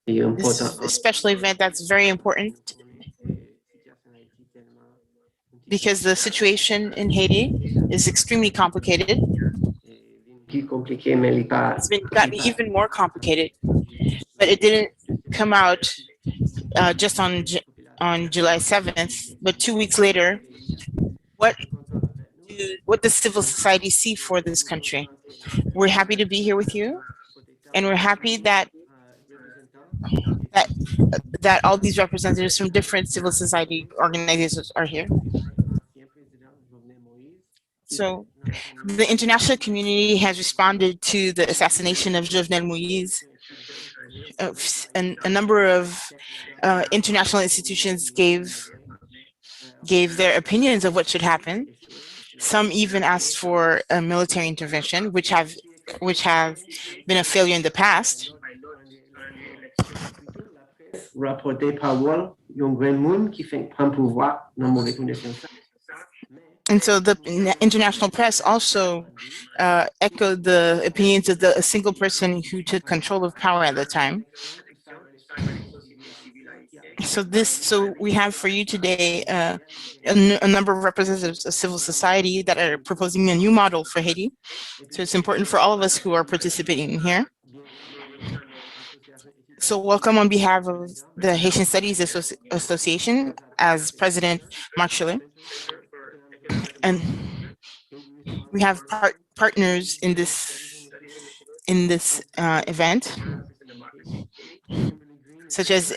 This special event that's very important because the situation in Haiti is extremely complicated. It's been gotten even more complicated, but it didn't come out just on July 7th, but 2 weeks later. What what does civil society see for this country? We're happy to be here with you, and we're happy that that that all these representatives from different civil society organizations are here. So the international community has responded to the assassination of Jovenel Moïse. A number of international institutions gave their opinions of what should happen. Some even asked for a military intervention, which have been a failure in the past. And so the international press also echoed the opinions of a single person who took control of power at the time. So we have for you today a number of representatives of civil society that are proposing a new model for Haiti. So it's important for all of us who are participating here. So welcome on behalf of the Haitian Studies Association as President Marc Schiller. And we have partners in this event, such as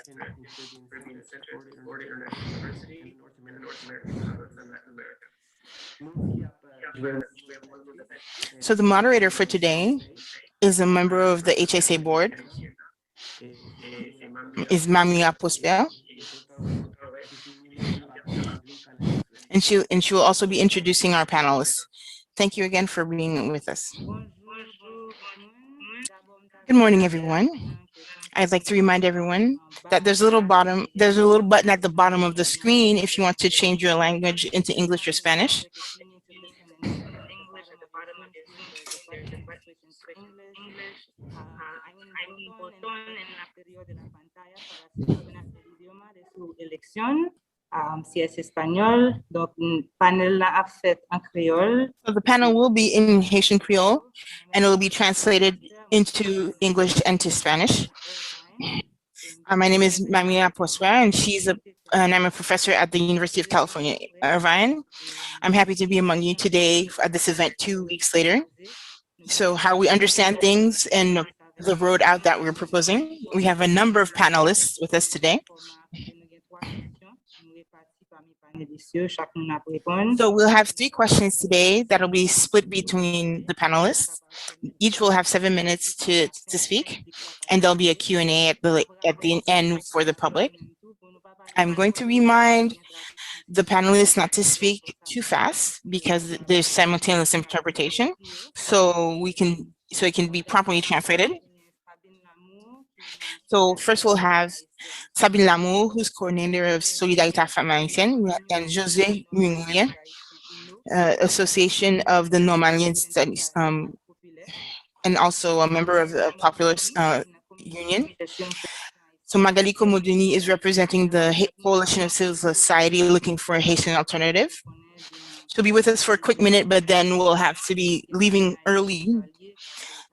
so the moderator for today is a member of the HSA board, is Mamia Prosper. And she will also be introducing our panelists. Thank you again for being with us. Good morning, everyone. I'd like to remind everyone that there's a little button at the bottom of the screen if you want to change your language into English or Spanish. Si es español, donc panel la fait en créole. So the panel will be in Haitian Creole, and it will be translated into English and to Spanish. My name is Mamia Prosper, and I'm a professor at the University of California, Irvine. I'm happy to be among you today at this event 2 weeks later. So how we understand things and the road out that we're proposing. We have a number of panelists with us today. So we'll have 3 questions today that'll be split between the panelists. Each will have 7 minutes to speak, and there'll be a Q&A at the end for the public. I'm going to remind the panelists not to speak too fast because there's simultaneous interpretation, so it can be properly translated. So first we'll have Sabine Lamour, who's coordinator of Solidarité Afro-Américaine, and José Mouillet, Association of the Normalian Studies, and also a member of the Popular Union. So Magali Komoduni is representing the Coalition of Civil Society looking for a Haitian alternative. She'll be with us for a quick minute, but then we'll have to be leaving early.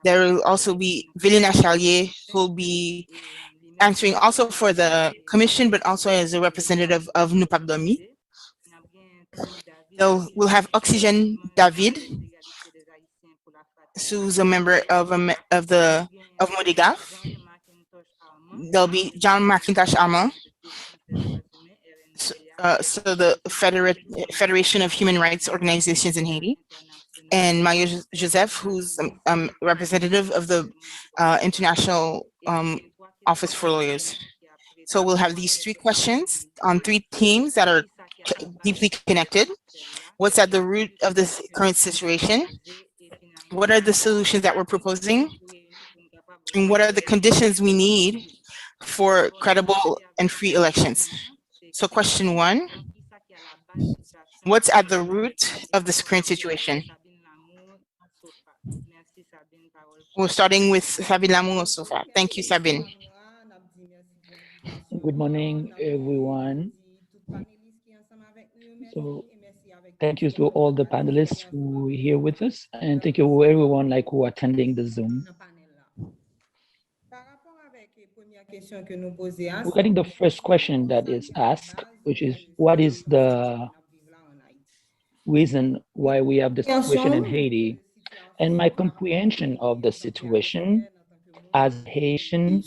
There will also be Vélina Charlier, who will be answering also for the commission, but also as a representative of Nupabdomi. So we'll have Oxygène David, who's a member of Modegaf. There'll be John McIntosh Armand, so the Federation of Human Rights Organizations in Haiti, and Mario Joseph, who's a representative of the International Office for Lawyers. So we'll have these 3 questions on 3 themes that are deeply connected. What's at the root of this current situation? What are the solutions that we're proposing? And what are the conditions we need for credible and free elections? So question 1, what's at the root of this current situation? We're starting with Sabine Lamour so far. Thank you, Sabine. Good morning, everyone. So thank you to all the panelists who are here with us, and thank you to everyone like who are attending the Zoom. Regarding the first question that is asked, which is what is the reason why we have the situation in Haiti? And my comprehension of the situation as Haitian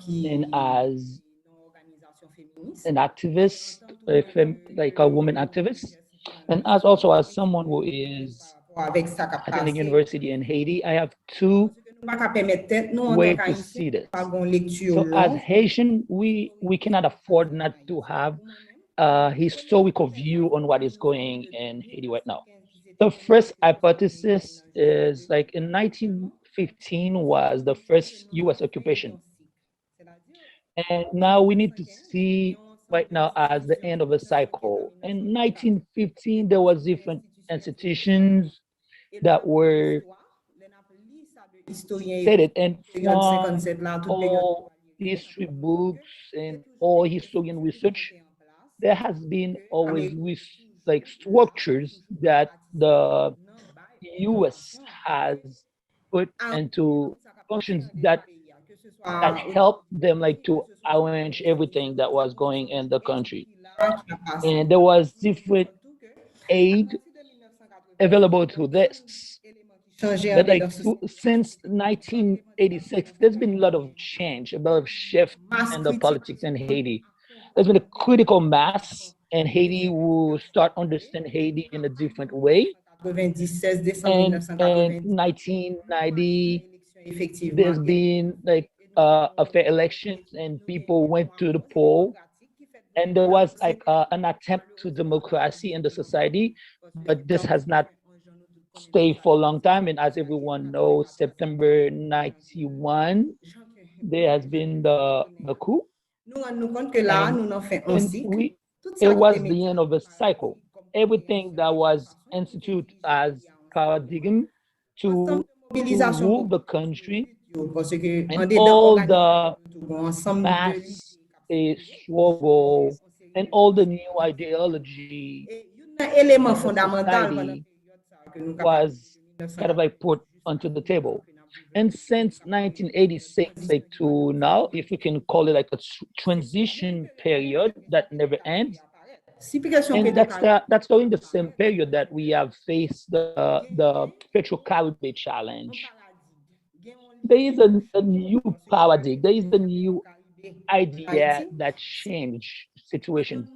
and as an activist, like a woman activist, and as also as someone who is attending university in Haiti, I have two ways to see this. So as Haitian, we cannot afford not to have a historical view on what is going in Haiti right now. The first hypothesis is like in 1915 was the first US occupation. And now we need to see right now as the end of a cycle. In 1915, there was different institutions that were stated, and from all history books and all historian research, there has been always like structures that the US has put into functions that helped them like to arrange everything that was going in the country. And there was different aid available to this. But like since 1986, there's been a lot of change, a lot of shift in the politics in Haiti. There's been a critical mass in Haiti who start understand Haiti in a different way. And in 1990, there's been like a fair elections and people went to the poll, and there was like an attempt to democracy in the society, but this has not stayed for a long time. And as everyone knows, September 91, there has been the coup, and it was the end of a cycle. Everything that was instituted as paradigm to rule the country, and all the mass struggle and all the new ideology in the society was kind of like put onto the table. And since 1986, like to now, if we can call it like a transition period that never ends, and that's during the same period that we have faced the Petro-Caribbean challenge. There is a new paradigm. There is a new idea that changed situations.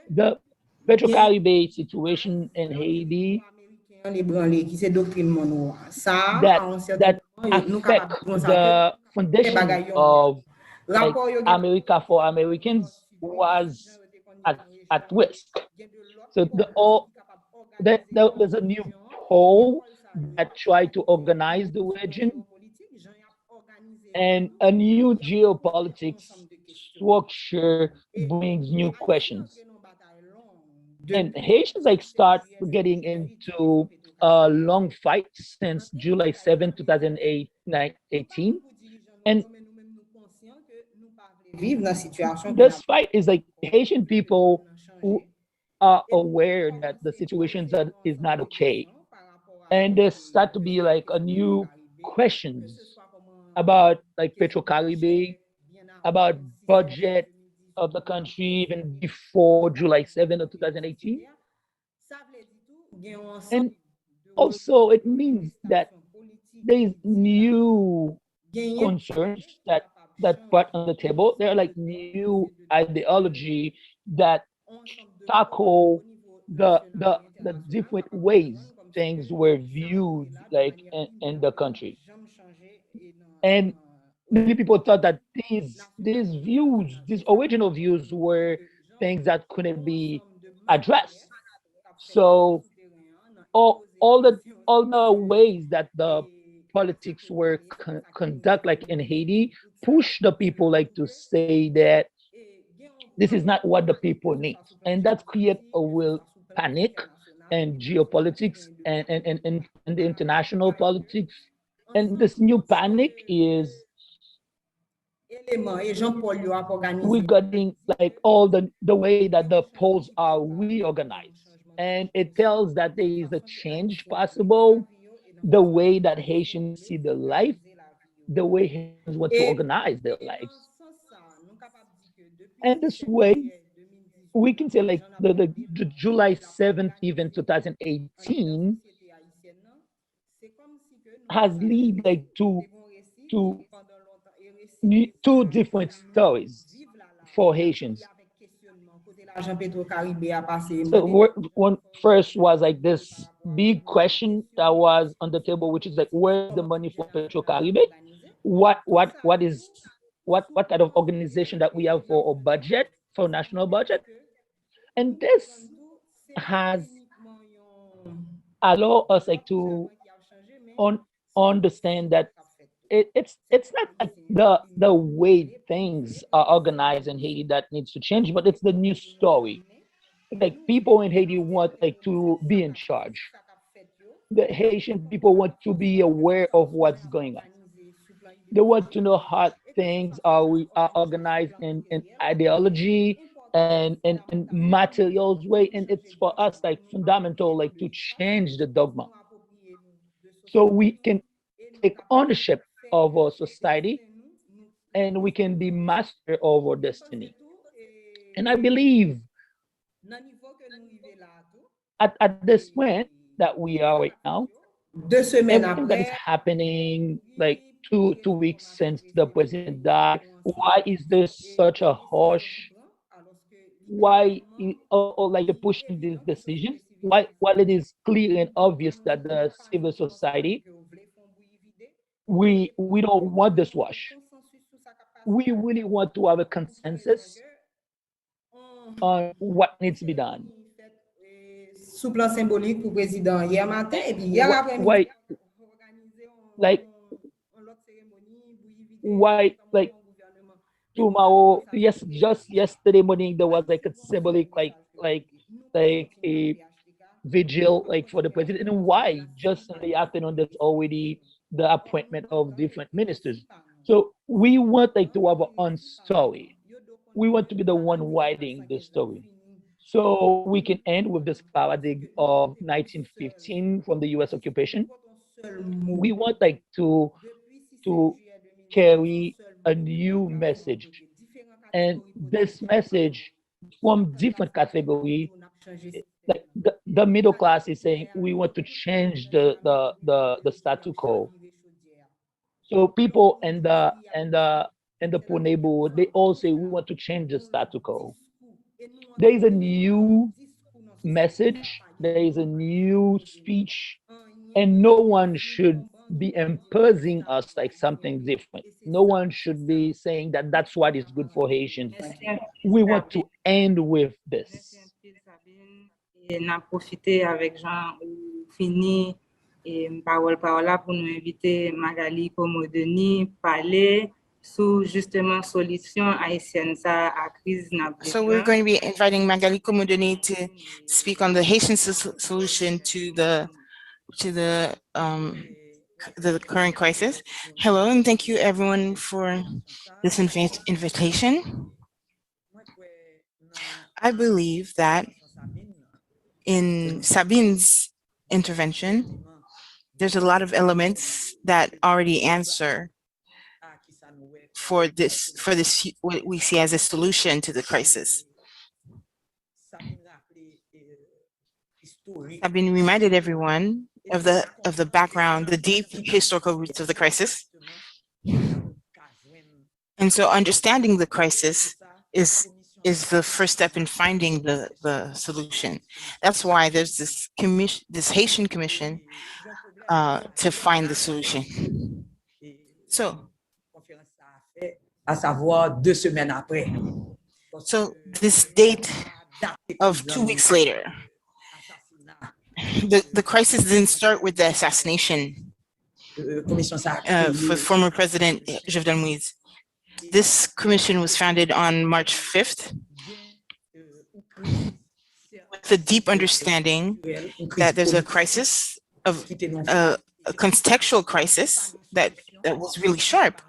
The Petro-Caribbean situation in Haiti that affect the foundation of like America for Americans was at risk. So there's a new poll that tried to organize the region, and a new geopolitics structure brings new questions. And Haitians like start getting into a long fight since July 7, 2018. And this fight is like Haitian people who are aware that the situation is not okay. And there start to be like a new questions about like Petro-Caribbean, about budget of the country even before July 7 of 2018. And also it means that there is new concerns that brought on the table. There are like new ideology that tackle the different ways things were viewed like in the country. And many people thought that these views, these original views, were things that couldn't be addressed. So all the ways that the politics were conduct like in Haiti push the people like to say that this is not what the people need, and that create a real panic and geopolitics and the international politics And this new panic is regarding like all the way that the polls are reorganized. And it tells that there is a change possible, the way that Haitians see their life, the way Haitians want to organize their lives. And this way, we can say like the July 7th, even 2018, has led like to two different stories for Haitians. So one first was like this big question that was on the table, which is like, where's the money for Petro Caribe? What kind of organization that we have for a budget, for national budget? And this has allowed us like to understand that it's not like the way things are organized in Haiti that needs to change, but it's the new story. Like people in Haiti want like to be in charge. The Haitian people want to be aware of what's going on. They want to know how things are organized in ideology and materials way. And it's for us like fundamental like to change the dogma so we can take ownership of our society and we can be master of our destiny. And I believe at this point that we are right now, everything that is happening like two weeks since the president died, why is there such a hush? Why or like you're pushing this decision? Why, while it is clear and obvious that the civil society, we don't want this wash. We really want to have a consensus on what needs to be done. Sous plan symbolique pour président hier matin et puis hier Why, like why like tomorrow, yes, just yesterday morning there was like a symbolic like a vigil like for the president. And why just in the afternoon there's already the appointment of different ministers? So we want like to have our own story. We want to be the one writing the story. So we can end with this paradigm of 1915 from the US occupation. We want like to carry a new message. And this message from different category, like the middle class is saying we want to change the status quo. So people and the poor neighborhood, they all say we want to change the status quo. There is a new message, there is a new speech, and no one should be imposing us like something different. No one should be saying that that's what is good for Haitians. We want to end with this. N'a profité avec Jean fini et parole là pour nous inviter Magali Komodeni parler sur justement solution haïtienne ça à crise n'a. So we're going to be inviting Magali Komodeni to speak on the Haitian solution to the current crisis. Hello, and thank you everyone for this invitation. I believe that in Sabine's intervention, there's a lot of elements that already answer for this what we see as a solution to the crisis. Sabine reminded everyone of the background, the deep historical roots of the crisis. And so understanding the crisis is the first step in finding the solution. That's why there's this commission, this Haitian commission to find the solution. So this date of 2 weeks later, the crisis didn't start with the assassination for former President Jovenel Moïse. This commission was founded on March 5th with a deep understanding that there's a crisis of a contextual crisis that was really sharp,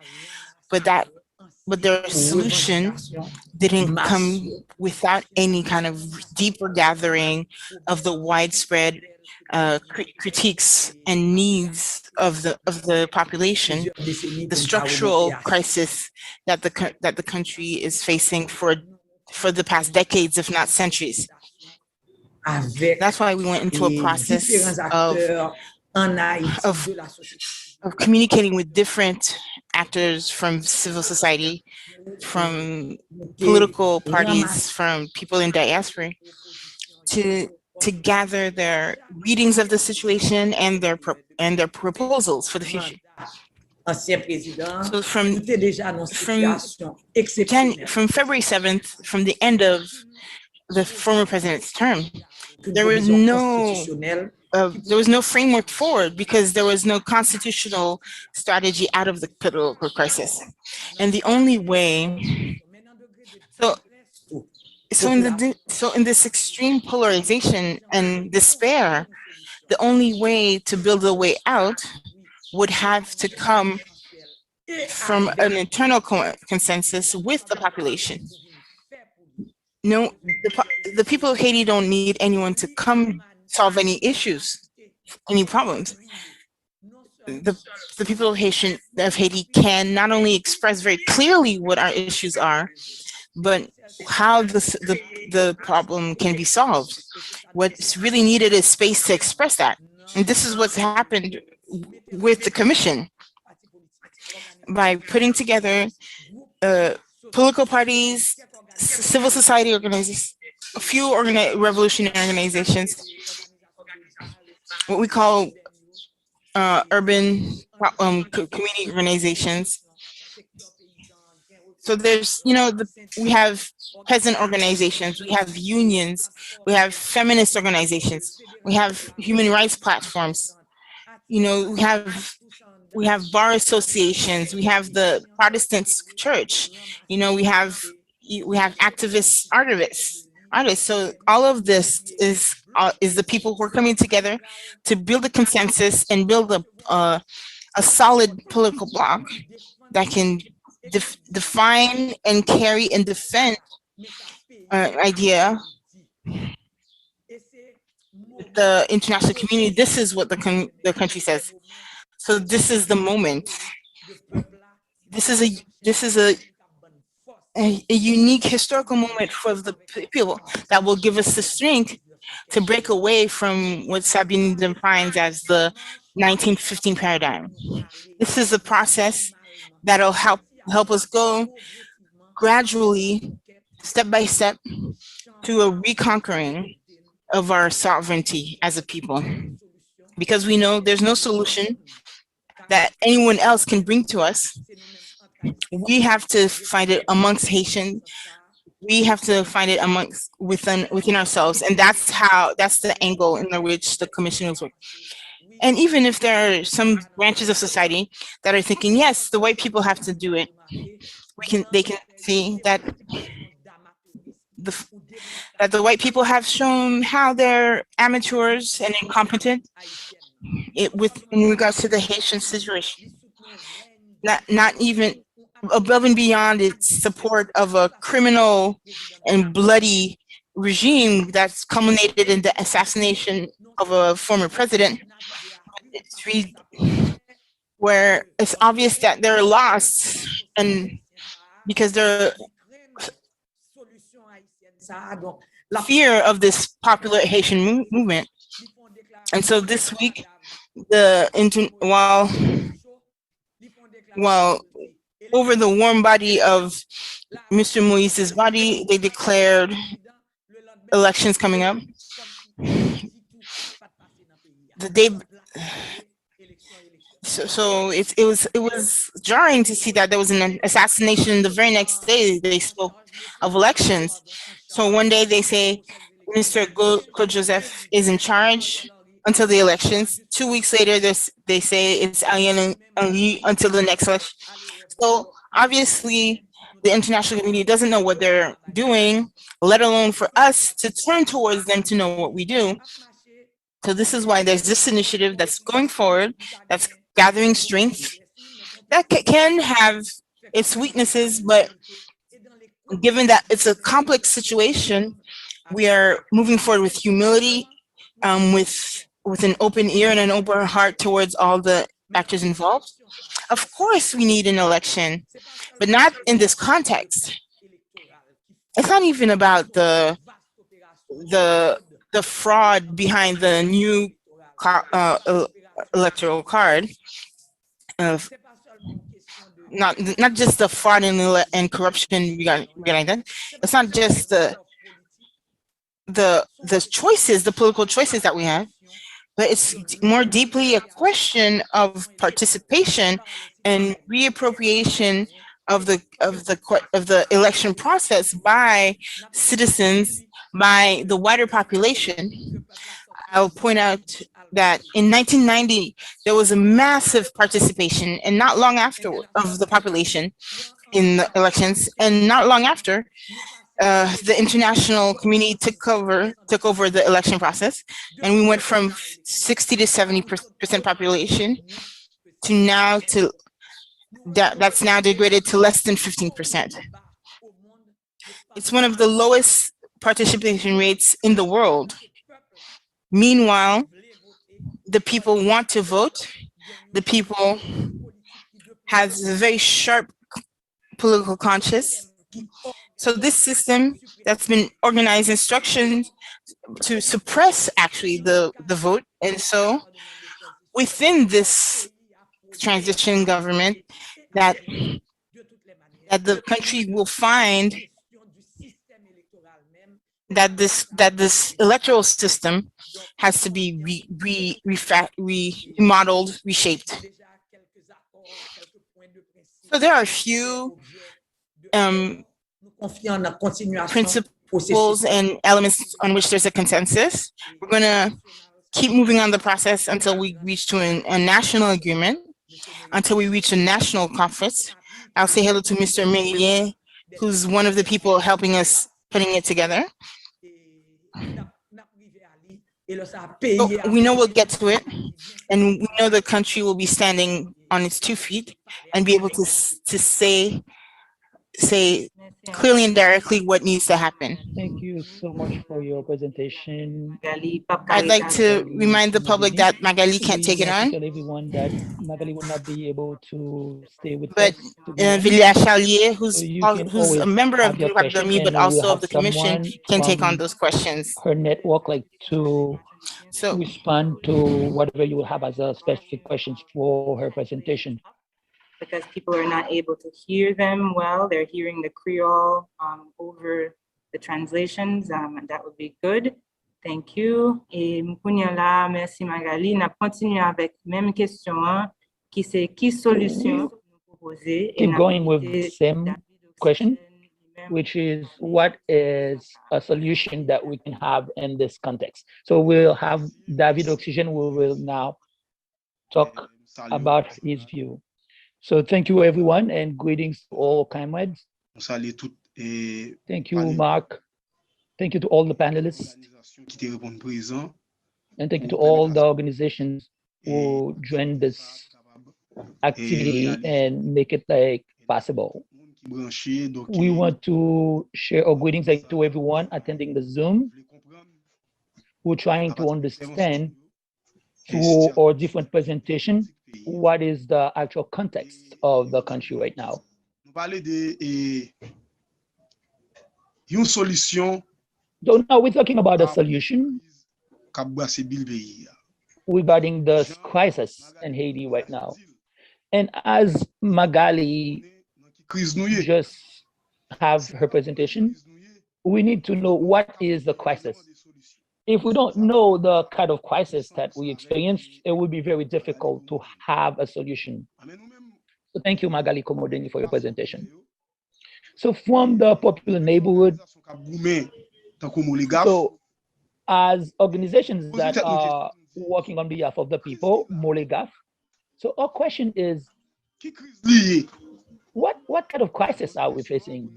but their solution didn't come without any kind of deeper gathering of the widespread critiques and needs of the population, the structural crisis that the country is facing for the past decades, if not centuries. That's why we went into a process of communicating with different actors from civil society, from political parties, from people in diaspora, to gather their readings of the situation and their proposals for the future. So from February 7th, from the end of the former president's term, there was no framework forward because there was no constitutional strategy out of the political crisis. And the only way, so in this extreme polarization and despair, the only way to build a way out would have to come from an internal consensus with the population. No, the people of Haiti don't need anyone to come solve any issues, any problems. The people of Haiti can not only express very clearly what our issues are, but how the problem can be solved. What's really needed is space to express that. And this is what's happened with the commission. By putting together political parties, civil society organizations, a few revolutionary organizations, what we call urban community organizations. So there's, we have peasant organizations, we have unions, we have feminist organizations, we have human rights platforms, we have bar associations, we have the Protestant church, we have activists, artists. So all of this is the people who are coming together to build a consensus and build a solid political bloc that can define and carry and defend an idea. The international community, this is what the country says. So this is the moment. This is a unique historical moment for the people that will give us the strength to break away from what Sabine defines as the 1915 paradigm. This is a process that'll help us go gradually, step by step, to a reconquering of our sovereignty as a people. Because we know there's no solution that anyone else can bring to us. We have to find it amongst Haitians. We have to find it within ourselves, and that's the angle in which the commission is working. And even if there are some branches of society that are thinking, yes, the white people have to do it, they can see that the white people have shown how they're amateurs and incompetent in regards to the Haitian situation. Not even above and beyond its support of a criminal and bloody regime that's culminated in the assassination of a former president. It's really where it's obvious that they're lost, and because they're fear of this popular Haitian movement. And so this week, while over the warm body of Mr. Moise's body, they declared elections coming up. The day, so it was jarring to see that there was an assassination. The very next day, they spoke of elections. So one day they say Mr. Claude Joseph is in charge until the elections. 2 weeks later, they say it's Ariel Henry until the next election. So obviously, the international community doesn't know what they're doing, let alone for us to turn towards them to know what we do. So this is why there's this initiative that's going forward, that's gathering strength, that can have its weaknesses, but given that it's a complex situation, we are moving forward with humility, with an open ear and an open heart towards all the actors involved. Of course, we need an election, but not in this context. It's not even about the fraud behind the new electoral card of not just the fraud and corruption regarding that. It's not just the choices, the political choices that we have, but it's more deeply a question of participation and reappropriation of the election process by citizens, by the wider population. I'll point out that in 1990 there was a massive participation, and not long after, of the population in the elections, and not long after, the international community took over the election process, and we went from 60 to 70% population to now that's now degraded to less than 15%. It's one of the lowest participation rates in the world. Meanwhile, the people want to vote. The people has a very sharp political conscience. So this system that's been organized instructions to suppress actually the vote. And so within this transition government, that the country will find that this electoral system has to be remodeled, reshaped. So there are a few principles and elements on which there's a consensus. We're going to keep moving on the process until we reach to a national agreement, until we reach a national conference. I'll say hello to Mr. Merillier, who's one of the people helping us putting it together. So we know we'll get to it, and we know the country will be standing on its 2 feet and be able to say clearly and directly what needs to happen. Thank you so much for your presentation. I'd like to remind the public that Magali can't take it on. Tell everyone that Magali will not be able to stay with but us. Villiers Charlier, who's So a member of the Academy, but also of the Commission, can take on those questions. Her network, like to respond to whatever you will have as a specific questions for her presentation. Because people are not able to hear them well, they're hearing the Creole over the translations, and that would be good. Thank you. Et là, merci Magali. On continue avec même question, qui c'est qui solution proposer. Keep going with the same question, which is what is a solution that we can have in this context. So we'll have David Oxygen, who will now talk about his view. So thank you, everyone, and greetings to all comrades. Thank you, Mark. Thank you to all the panelists. And thank you to all the organizations who joined this activity and make it like possible. We want to share our greetings to everyone attending the Zoom. We're trying to understand through our different presentations what is the actual context of the country right now. So now we're talking about a solution regarding the crisis in Haiti right now. And as Magali just have her presentation, we need to know what is the crisis. If we don't know the kind of crisis that we experience, it would be very difficult to have a solution. So thank you, Magali Komodeni, for your presentation. So from the popular neighborhood, so as organizations that are working on behalf of the people, Molegaf, so our question is, what kind of crisis are we facing?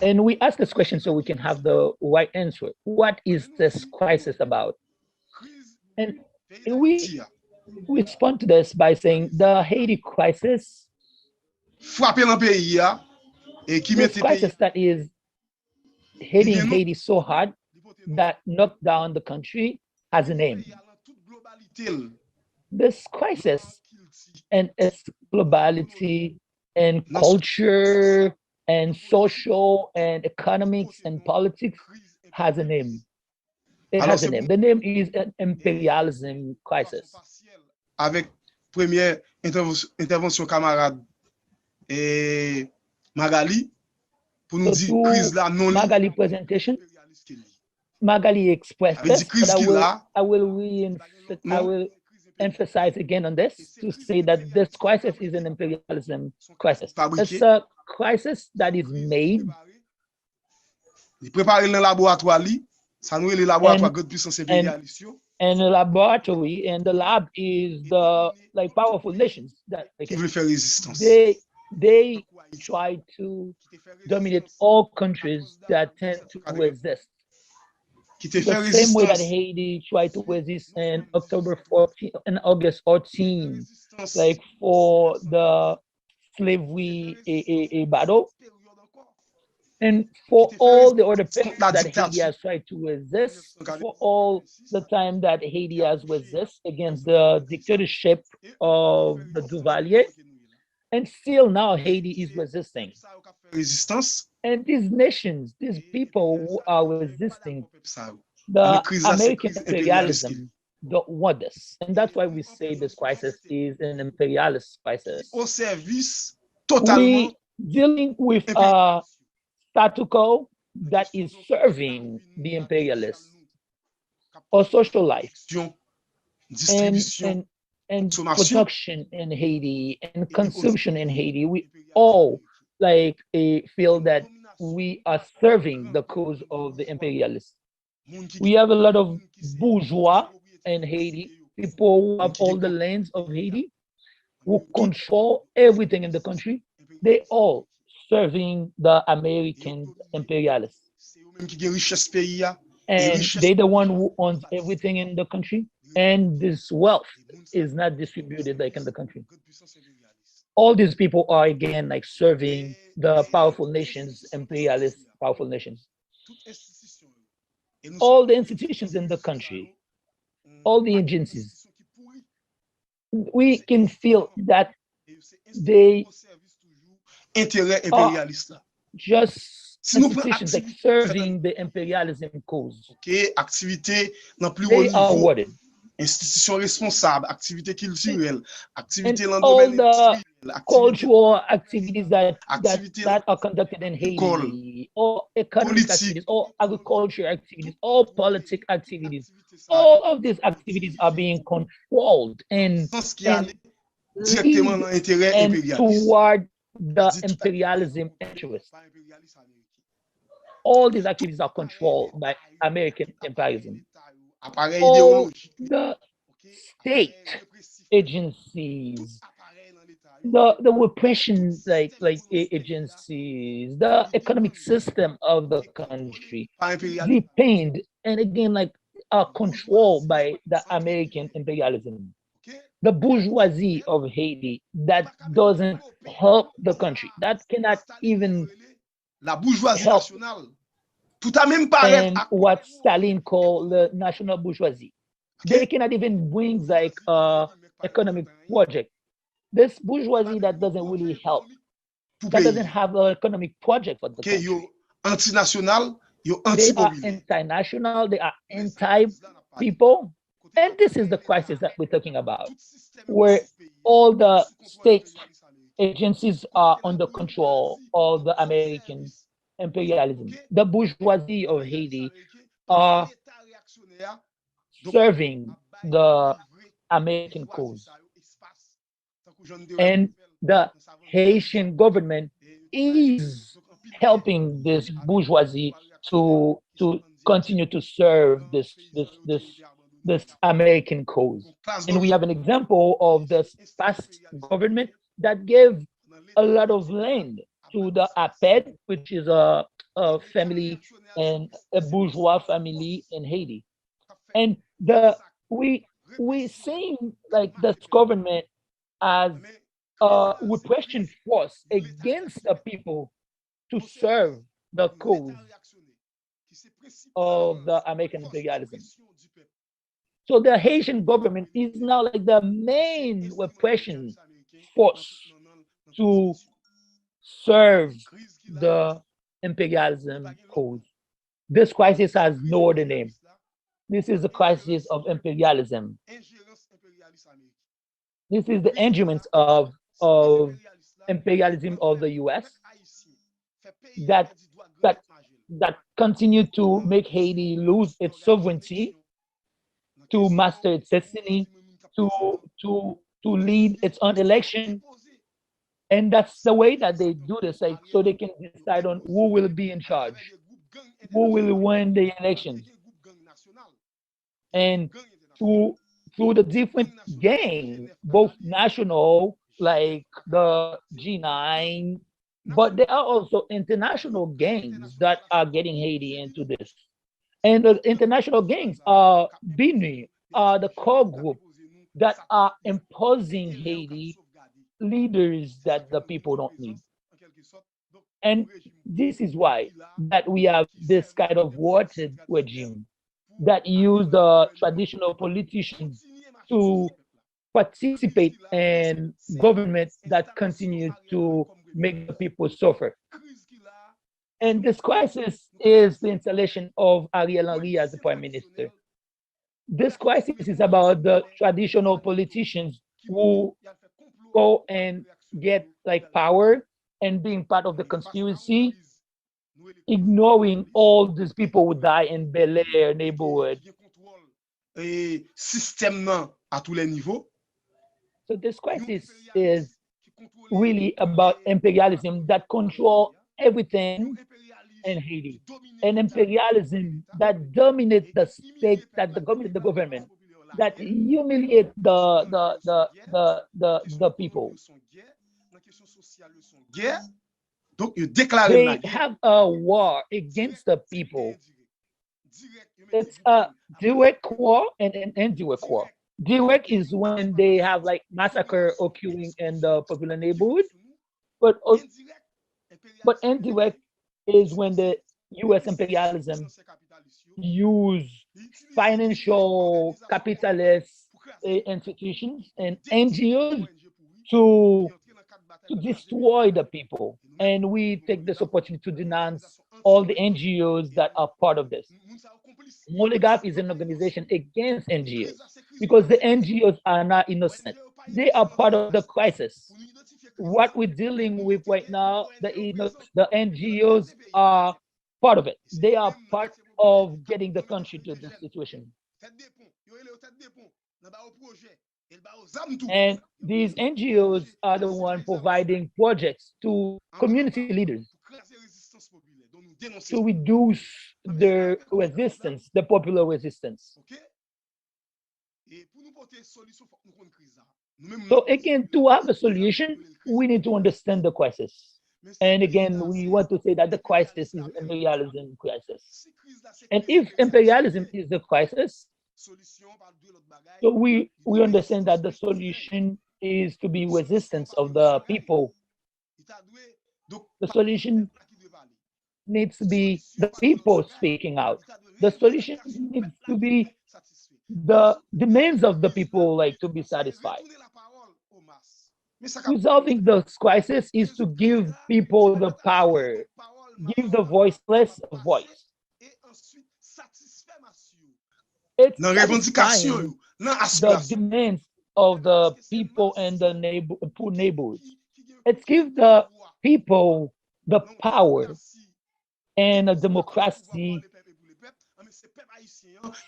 And we ask this question so we can have the right answer. What is this crisis about? And we respond to this by saying the Haiti crisis, frappé dans pays et qui this mette pays crisis that is hitting Haiti so hard that knocked down the country, has a name. toute globalité This crisis and its globality and culture and social and economics and politics has a name. It has a name. The name is an imperialism crisis. avec première intervention camarade et Magali pour nous dire crise là non Magali presentation, Magali expressed this, but I will emphasize again on this to say that this crisis is an imperialism crisis. It's a crisis that is made. Préparé dans laboratoire li, ça nous les laboratoires grande puissance impérialiste. And the laboratory and the lab is the like powerful nations that qui veulent faire résistance. They try to dominate all countries that tend to resist. The same way that Haiti tried to resist in October 14 and August 14, like for the slavery battle. And for all the other periods that Haiti has tried to resist, for all the time that Haiti has resist against the dictatorship of the Duvalier, and still now Haiti is resisting. And these nations, these people who are resisting, the American imperialism don't want this. And that's why we say this crisis is an imperialist crisis. We dealing with a status quo that is serving the imperialists or social life and production in Haiti and consumption in Haiti. We all like feel that we are serving the cause of the imperialists. We have a lot of bourgeois in Haiti, people who have all the lands of Haiti, who control everything in the country. They all serving the American imperialists. And they're the one who owns everything in the country. And this wealth is not distributed like in the country. All these people are again like serving the powerful nations, imperialist powerful nations. All the institutions in the country, all the agencies, we can feel that they are just institutions like serving the imperialism cause. They are awarded. Institutions responsables, activités culturelles, activités dans all the cultural activities that are conducted in Haiti, all economic activities, all agriculture activities, all political activities, all of these activities are being controlled and toward the imperialism interest. All these activities are controlled by American imperialism. All the state agencies, the repression like agencies, the economic system of the country depend and again like are controlled by the American imperialism. The bourgeoisie of Haiti that doesn't help the country, that cannot even help. And what Stalin called the national bourgeoisie. They cannot even bring like economic project. This bourgeoisie that doesn't really help, that doesn't have an economic project for the country. They are anti-national, they are anti-people. And this is the crisis that we're talking about, where all the state agencies are under control of the American imperialism. The bourgeoisie of Haiti are serving the American cause. And the Haitian government is helping this bourgeoisie to continue to serve this American cause. And we have an example of this past government that gave a lot of land to the aprè, which is a family and a bourgeois family in Haiti. And the we seeing like this government as a repression force against the people to serve the cause of the American imperialism. So the Haitian government is now like the main repression force to serve the imperialism cause. This crisis has no other name. This is the crisis of imperialism. This is the instruments of imperialism of the US that that that continue to make Haiti lose its sovereignty, to master its destiny, to to lead its own election. And that's the way that they do this, like so they can decide on who will be in charge, who will win the elections. And through through the different gangs, both national, like the G9, but there are also international gangs that are getting Haiti into this. And the international gangs are Bini, are the core group that are imposing Haiti leaders that the people don't need. And this is why that we have this kind of warted regime that use the traditional politicians to participate in government that continue to make the people suffer. And this crisis is the installation of Ariel Henry as the prime minister. This crisis is about the traditional politicians who go and get like power and being part of the conspiracy, ignoring all these people who die in Bel Air neighborhood. Système à tous les niveaux. So this crisis is really about imperialism that control everything in Haiti, an imperialism that dominates the state, that dominate the government, that humiliate the people. They have a war against the people. It's a direct war and an indirect war. Direct is when they have like massacre occurring in the popular neighborhood, but but indirect is when the U.S. imperialism use financial capitalist institutions and NGOs to destroy the people. And we take this opportunity to denounce all the NGOs that are part of this. Moligap is an organization against NGOs because the NGOs are not innocent. They are part of the crisis. What we're dealing with right now, the NGOs are part of it. They are part of getting the country to this situation. And these NGOs are the one providing projects to community leaders to reduce the resistance, the popular resistance. So again, to have a solution, we need to understand the crisis. And again, we want to say that the crisis is imperialism crisis. And if imperialism is the crisis, so we understand that the solution is to be resistance of the people. The solution needs to be the people speaking out. The solution needs to be the demands of the people like to be satisfied. Resolving this crisis is to give people the power, give the voiceless a voice. It's satisfying the demands of the people and the poor neighborhoods. It's give the people the power and a democracy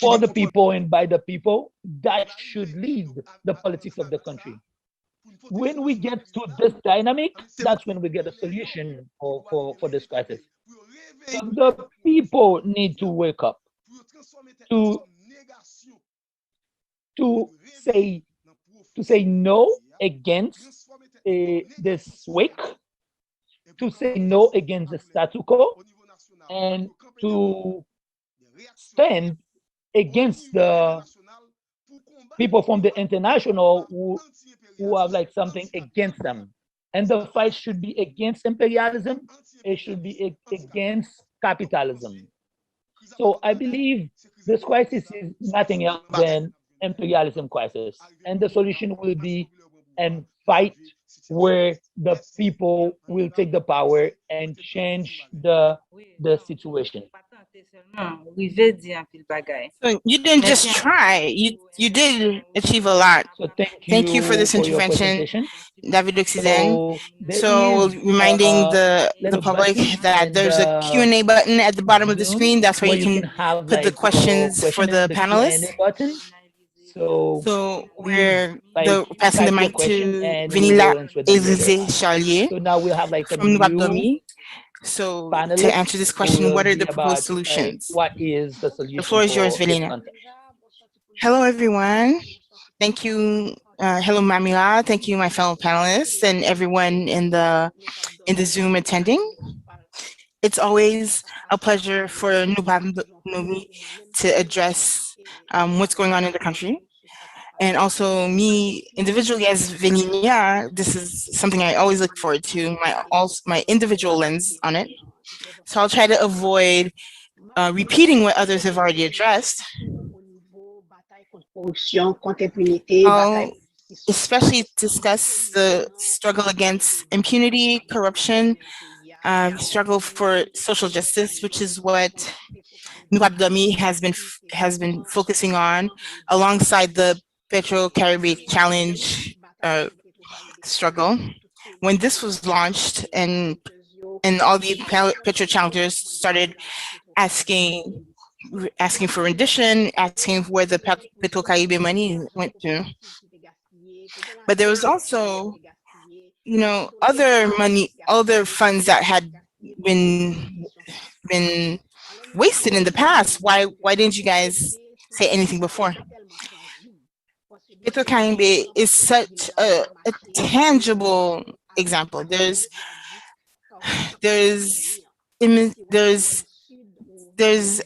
for the people and by the people that should lead the politics of the country. When we get to this dynamic, that's when we get a solution for this crisis. So the people need to wake up to say no against this wake, to say no against the statu quo, and to stand against the people from the international who have like something against them. And the fight should be against imperialism. It should be against capitalism. So I believe this crisis is nothing else than imperialism crisis. And the solution will be a fight where the people will take the power and change the situation. So you didn't just try, you did achieve a lot. So Thank you for this for your intervention, presentation. David Oxyzen. So there So is reminding the little public button that in there's a the Q&A button at the bottom of the Zoom screen. That's where where you you can can have put the like your questions for question in the the panelists. Q&A button. So So please we're like passing the type your mic question to and we Venila will answer them later. Élysée Charlier So now we'll have like from some new Nouvelle. So to panelists answer this who question, will what are be the proposed about like solutions? what is the The solution floor is yours, for this Velina. context. Hello, everyone. Thank you. Hello, Mamila. Thank you, my fellow panelists and everyone in the Zoom attending. It's always a pleasure for Nubami to address what's going on in the country. And also me individually as Veninia, this is something I always look forward to, my individual lens on it. So I'll try to avoid repeating what others have already addressed. I'll especially discuss the struggle against impunity, corruption, struggle for social justice, which is what Nuabdami has been focusing on, alongside the Petro-Caribbean Challenge struggle. When this was launched and all the Petro challengers started asking for rendition, asking where the Petro-Caribbean money went to. But there was also, you know, other funds that had been wasted in the past. Why didn't you guys say anything before? Petro-Caribbean is such a tangible example. There's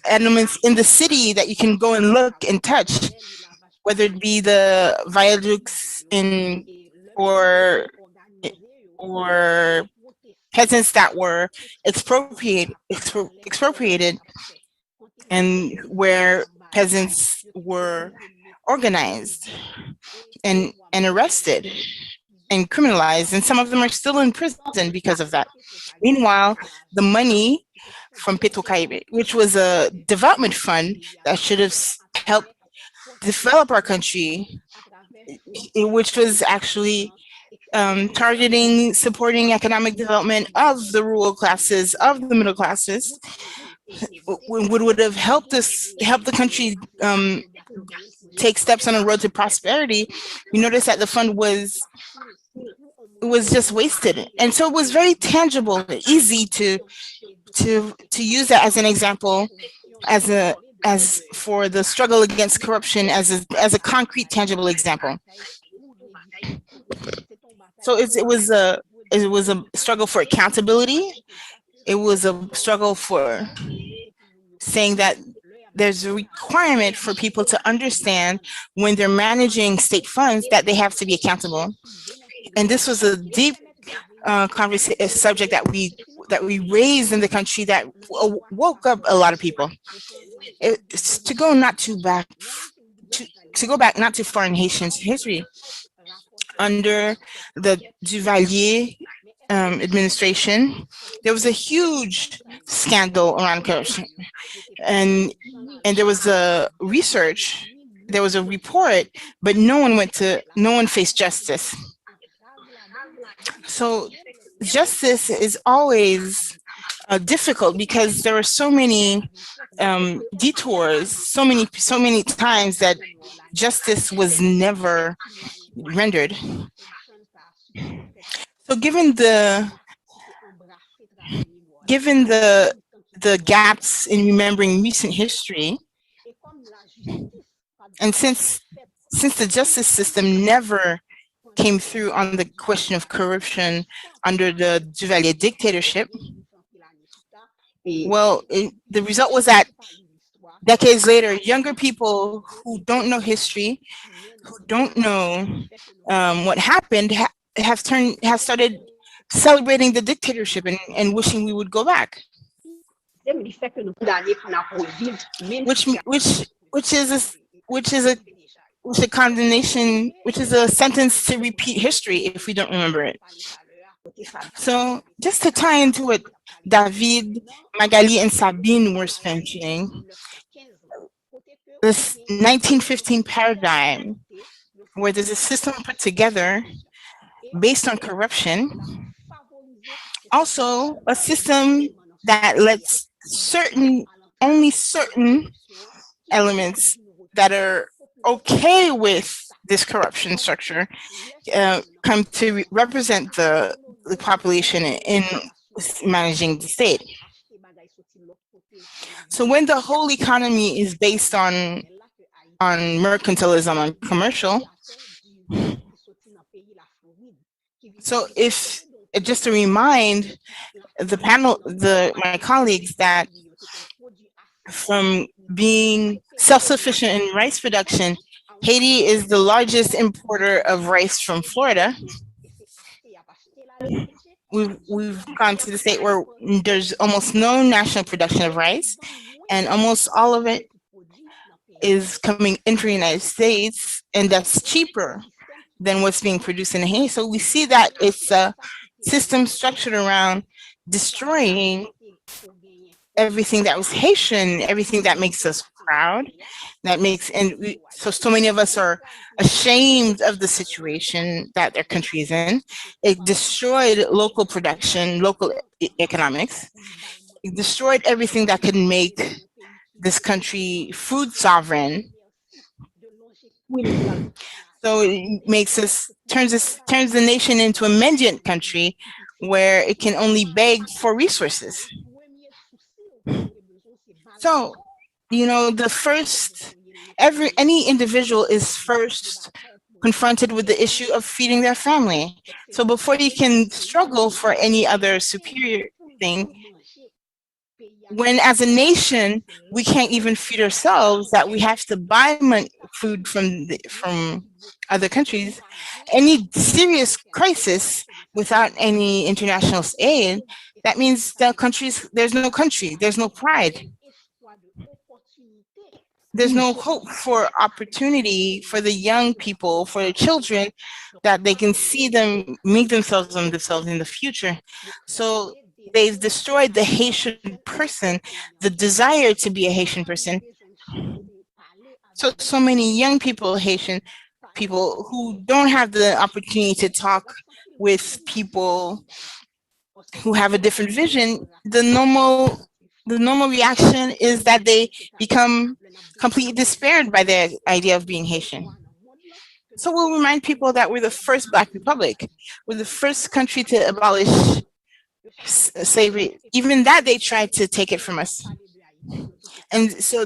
elements in the city that you can go and look and touch, whether it be the viaducts or peasants that were expropriated, and where peasants were organized and arrested and criminalized, and some of them are still in prison because of that. Meanwhile, the money from Petro-Caribbean, which was a development fund that should have helped develop our country, which was actually supporting economic development of the rural classes, of the middle classes, would have helped the country take steps on a road to prosperity. You notice that the fund was just wasted, and so it was very tangible, easy to use that as an example, as for the struggle against corruption, as a concrete, tangible example. So it was a struggle for accountability. It was a struggle for saying that there's a requirement for people to understand when they're managing state funds that they have to be accountable. And this was a deep subject that we raised in the country that woke up a lot of people. To go back not too far in Haitian history, under the Duvalier administration, there was a huge scandal around corruption, and there was a research, there was a report, but no one faced justice. So justice is always difficult because there are so many detours, so many times that justice was never rendered. So given the gaps in remembering recent history, and since the justice system never came through on the question of corruption under the Duvalier dictatorship, well, the result was that decades later, younger people who don't know history, who don't know what happened, have started celebrating the dictatorship and wishing we would go back, which which which is a which is a which is a condemnation, which is a sentence to repeat history if we don't remember it. So just to tie into what David, Magali, and Sabine were mentioning, this 1915 paradigm where there's a system put together based on corruption, also a system that lets only certain elements that are okay with this corruption structure come to represent the population in managing the state. So when the whole economy is based on mercantilism, on commercial, so if just to remind my colleagues that from being self-sufficient in rice production, Haiti is the largest importer of rice from Florida. We've gone to the state where there's almost no national production of rice, and almost all of it is coming into the United States, and that's cheaper than what's being produced in Haiti. So we see that it's a system structured around destroying everything that was Haitian, everything that makes us proud, so many of us are ashamed of the situation that their country is in. It destroyed local production, local economics. It destroyed everything that could make this country food sovereign. So it makes turns the nation into a mendiant country where it can only beg for resources. So, any individual is first confronted with the issue of feeding their family. So before you can struggle for any other superior thing, when as a nation, we can't even feed ourselves, that we have to buy food from other countries, any serious crisis without any international aid, that means there's no country, there's no pride. There's no hope for opportunity for the young people, for the children, that they can see them make themselves on themselves in the future. So they've destroyed the Haitian person, the desire to be a Haitian person. So many young people, Haitian people, who don't have the opportunity to talk with people who have a different vision, the normal reaction is that they become completely despaired by the idea of being Haitian. So we'll remind people that we're the first Black republic. We're the first country to abolish slavery. Even that, they tried to take it from us. And so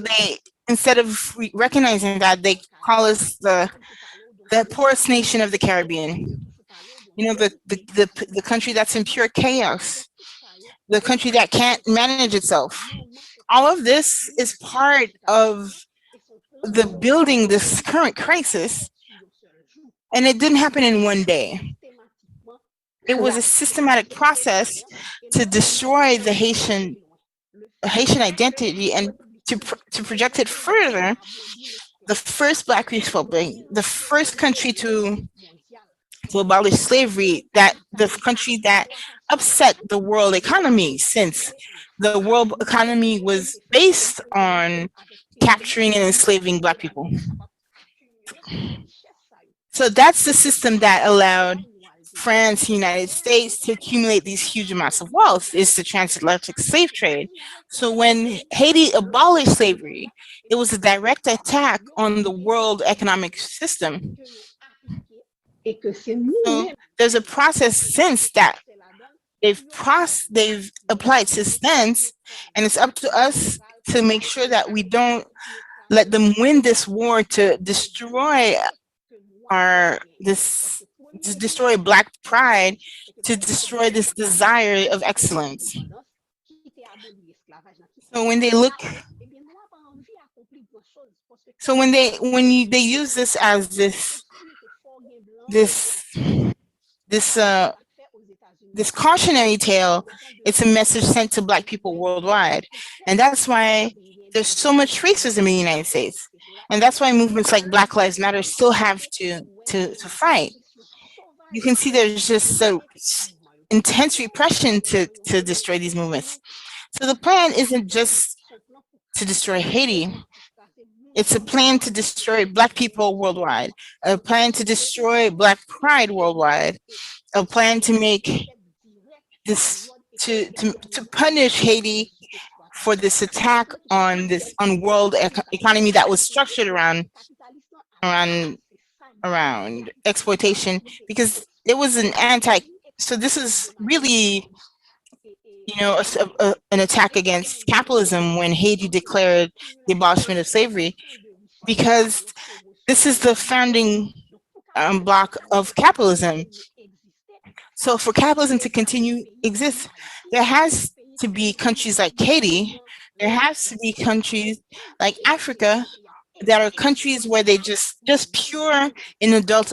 instead of recognizing that, they call us the poorest nation of the Caribbean. The country that's in pure chaos, the country that can't manage itself. All of this is part of the building this current crisis, and it didn't happen in one day. It was a systematic process to destroy the Haitian identity and to project it further. The first Black republic, the first country to abolish slavery, that the country that upset the world economy, since the world economy was based on capturing and enslaving Black people. So that's the system that allowed France, United States to accumulate these huge amounts of wealth, is the transatlantic slave trade. So when Haiti abolished slavery, it was a direct attack on the world economic system. So there's a process since that they've applied since, and it's up to us to make sure that we don't let them win this war to destroy destroy Black pride, to destroy this desire of excellence. So when they look So when they use this as this this this cautionary tale, it's a message sent to Black people worldwide. And that's why there's so much racism in the United States. And that's why movements like Black Lives Matter still have to fight. You can see there's just so intense repression to destroy these movements. So the plan isn't just to destroy Haiti. It's a plan to destroy Black people worldwide, a plan to destroy Black pride worldwide, a plan to make this to punish Haiti for this attack on world economy that was structured around exploitation, because it was so this is really, you know, an attack against capitalism when Haiti declared the abolishment of slavery, because this is the founding block of capitalism. So for capitalism to continue exist, there has to be countries like Haiti, there has to be countries like Africa that are countries where they just pure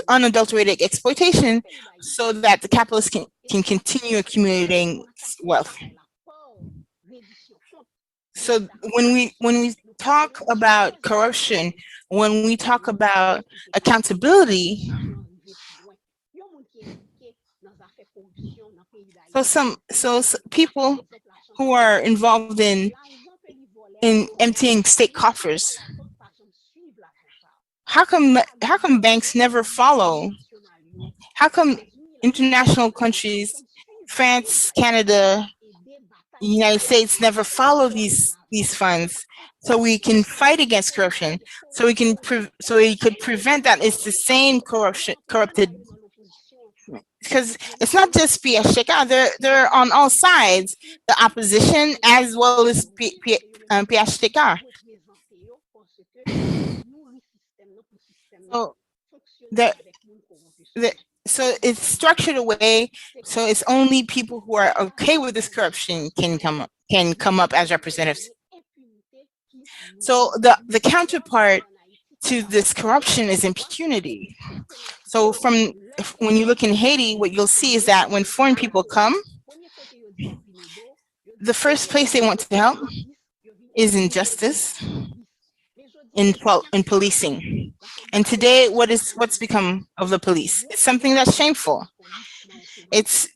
unadulterated exploitation, so that the capitalists can continue accumulating wealth. So when we talk about corruption, when we talk about accountability, so people who are involved in emptying state coffers, how come banks never follow? How come international countries, France, Canada, United States, never follow these funds, so we can fight against corruption, so we could prevent that? It's the same corrupted, because it's not just pèspektif, they're on all sides, the opposition as well as pèspektif. So it's structured away, so it's only people who are okay with this corruption can come up as representatives. So the counterpart to this corruption is impunity. So when you look in Haiti, what you'll see is that when foreign people come, the first place they want to help is in justice, in policing. And today, what's become of the police? It's something that's shameful. It's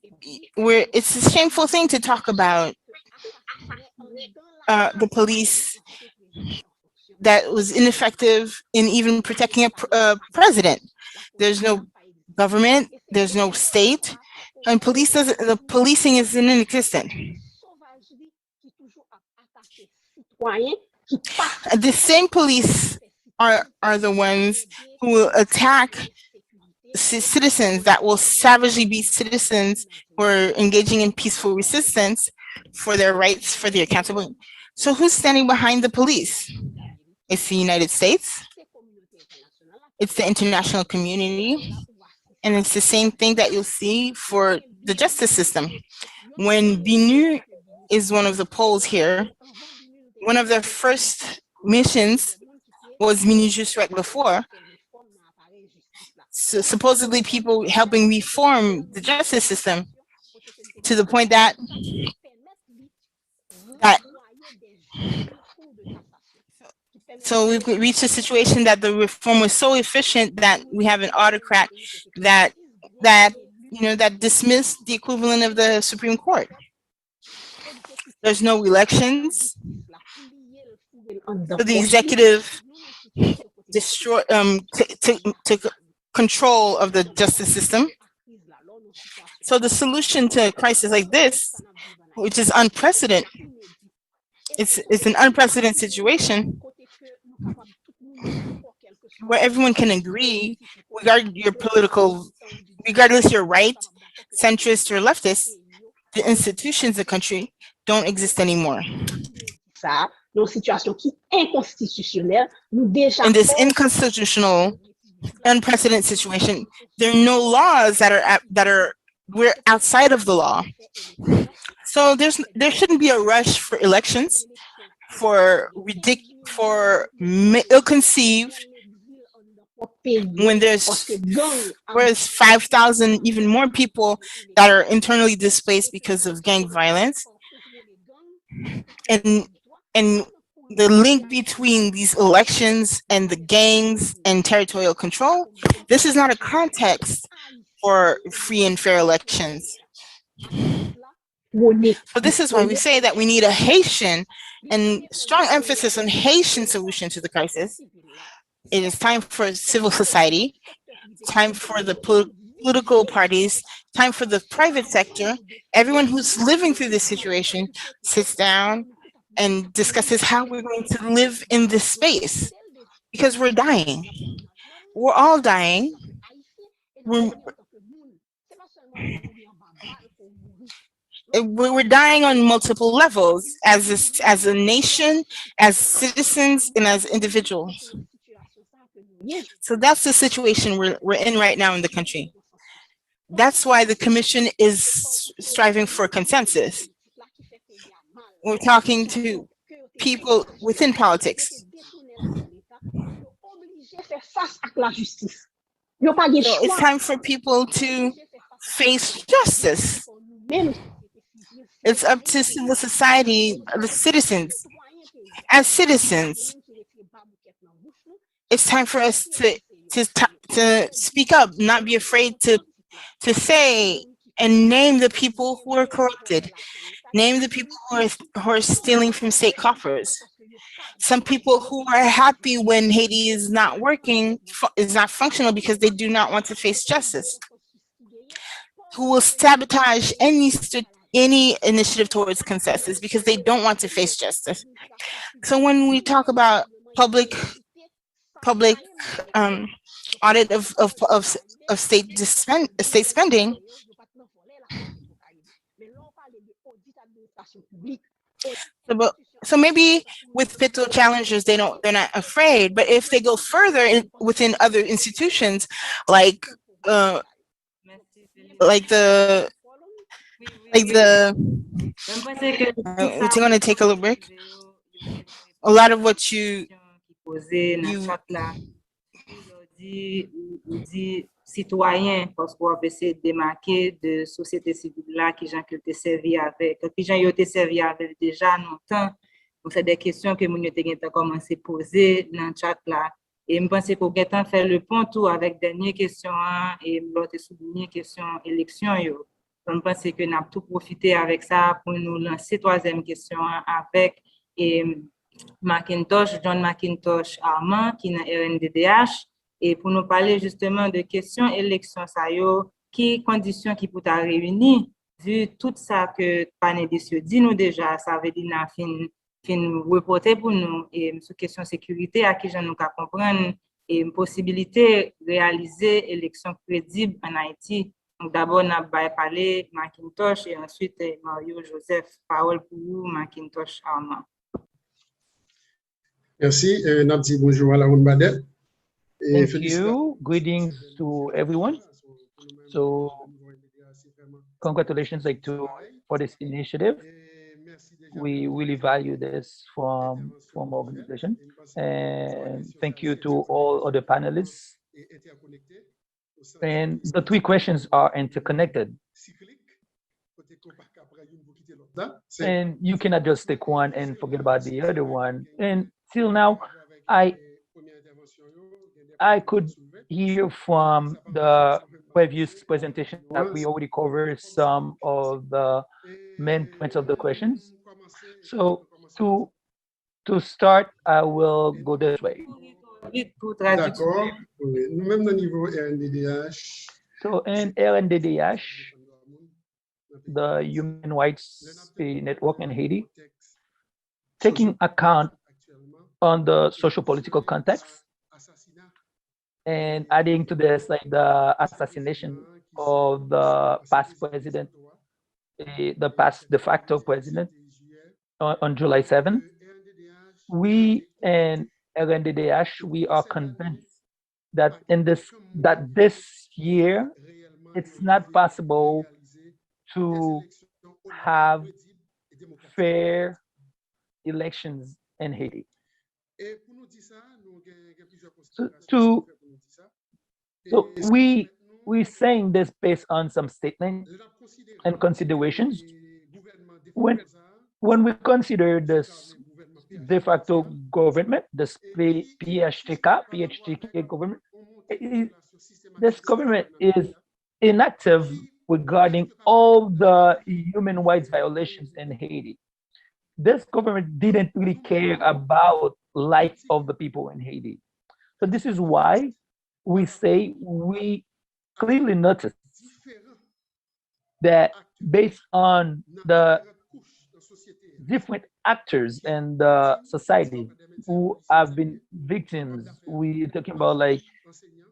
a shameful thing to talk about the police that was ineffective in even protecting a president. There's no government, there's no state, and the policing is inexistent. The same police are the ones who will attack citizens, that will savagely beat citizens who are engaging in peaceful resistance for their rights, for their accountability. So who's standing behind the police? It's the United States, it's the international community, and it's the same thing that you'll see for the justice system. When BNU is one of the polls here, one of their first missions was BNU Just Right before. So supposedly people helping reform the justice system to the point that so we've reached a situation that the reform was so efficient that we have an autocrat that dismissed the equivalent of the Supreme Court. There's no elections. So the executive took control of the justice system. So the solution to a crisis like this, which is unprecedented, it's an unprecedented situation where everyone can agree, regardless you're right, centrist or leftist, the institutions of the country don't exist anymore. In this inconstitutional, unprecedented situation, there are no laws we're outside of the law. So there shouldn't be a rush for elections, for for ill-conceived when whereas 5,000 even more people that are internally displaced because of gang violence, and the link between these elections and the gangs and territorial control. This is not a context for free and fair elections. So this is why we say that we need a Haitian and strong emphasis on Haitian solution to the crisis. It is time for civil society, time for the political parties, time for the private sector. Everyone who's living through this situation sits down and discusses how we're going to live in this space, because we're dying. We're all dying. We're dying on multiple levels as a nation, as citizens, and as individuals. So that's the situation we're in right now in the country. That's why the commission is striving for consensus. We're talking to people within politics. So it's time for people to face justice. It's up to civil society, the citizens. As citizens, it's time for us to speak up, not be afraid to say and name the people who are corrupted, name the people who are stealing from state coffers. Some people who are happy when Haiti is not working, is not functional because they do not want to face justice, who will sabotage any initiative towards consensus because they don't want to face justice. So when we talk about public audit of state spending, so maybe with Pito challengers, they're not afraid, but if they go further within other institutions, like the we're going to take a little break. A lot of what you citoyen parce qu'on va essayer de démarquer de société civile là qui gens que te servi avec qui gens yo te servi avec déjà longtemps. Donc c'est des questions que moun yo te commencé poser dans chat là et me penser qu'on gain faire le pont tout avec dernière question et l'autre souligner question élection yo. Donc pense que n'a tout profiter avec ça pour nous lancer troisième question avec John McIntosh Armand qui est dans RNDDH. Et pour nous parler justement de questions élections, qui conditions qui pour réunir, vu tout ça que panélistes dit nous déjà, ça veut dire fin reporter pour nous et sur question sécurité à qui j'en nous qu'à comprendre et une possibilité réaliser élections crédibles en Haïti. Donc d'abord on a parlé McIntosh et ensuite Mario Joseph. Parole pour vous, McIntosh Armand. Merci. Nabdi, bonjour à la Badet. Thank you. Greetings to everyone. So, congratulations for this initiative. We really value this from organization. And thank you to all other panelists. And the three questions are interconnected. And you cannot just take one and forget about the other one. And till now, I could hear from the previous presentation that we already covered some of the main points of the questions. So to start, I will go this way. So in RNDDH, the Human Rights Network in Haiti, taking account on the social political context, and adding to this, like the assassination of the past president, the past de facto president on July 7th, we and RNDDH, we are convinced that this year, it's not possible to have fair elections in Haiti. So, so we saying this based on some statement and considerations. When when we consider this de facto government, this PHTK government, this government is inactive regarding all the human rights violations in Haiti. This government didn't really care about life of the people in Haiti. So this is why we say we clearly notice that based on the different actors in the society who have been victims, we're talking about like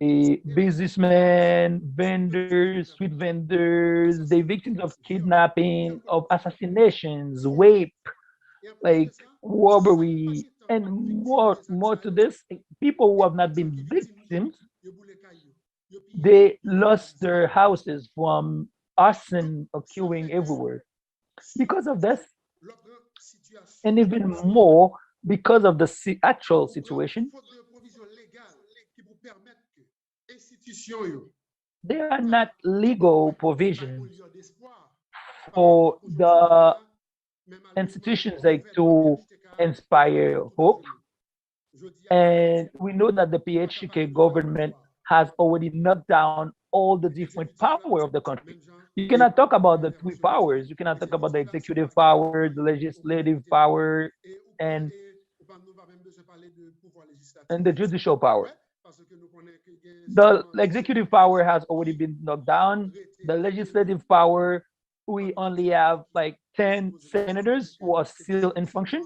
a businessmen, vendors, street vendors, they victims of kidnapping, of assassinations, rape, like robbery, and more to this, people who have not been victims, they lost their houses from arson occurring everywhere. Because of this, and even more because of the actual situation, there are not legal provisions for the institutions like to inspire hope. And we know that the PHK government has already knocked down all the different power of the country. You cannot talk about the three powers. You cannot talk about the executive power, the legislative power, and and the judicial power. The executive power has already been knocked down. The legislative power, we only have like 10 senators who are still in function.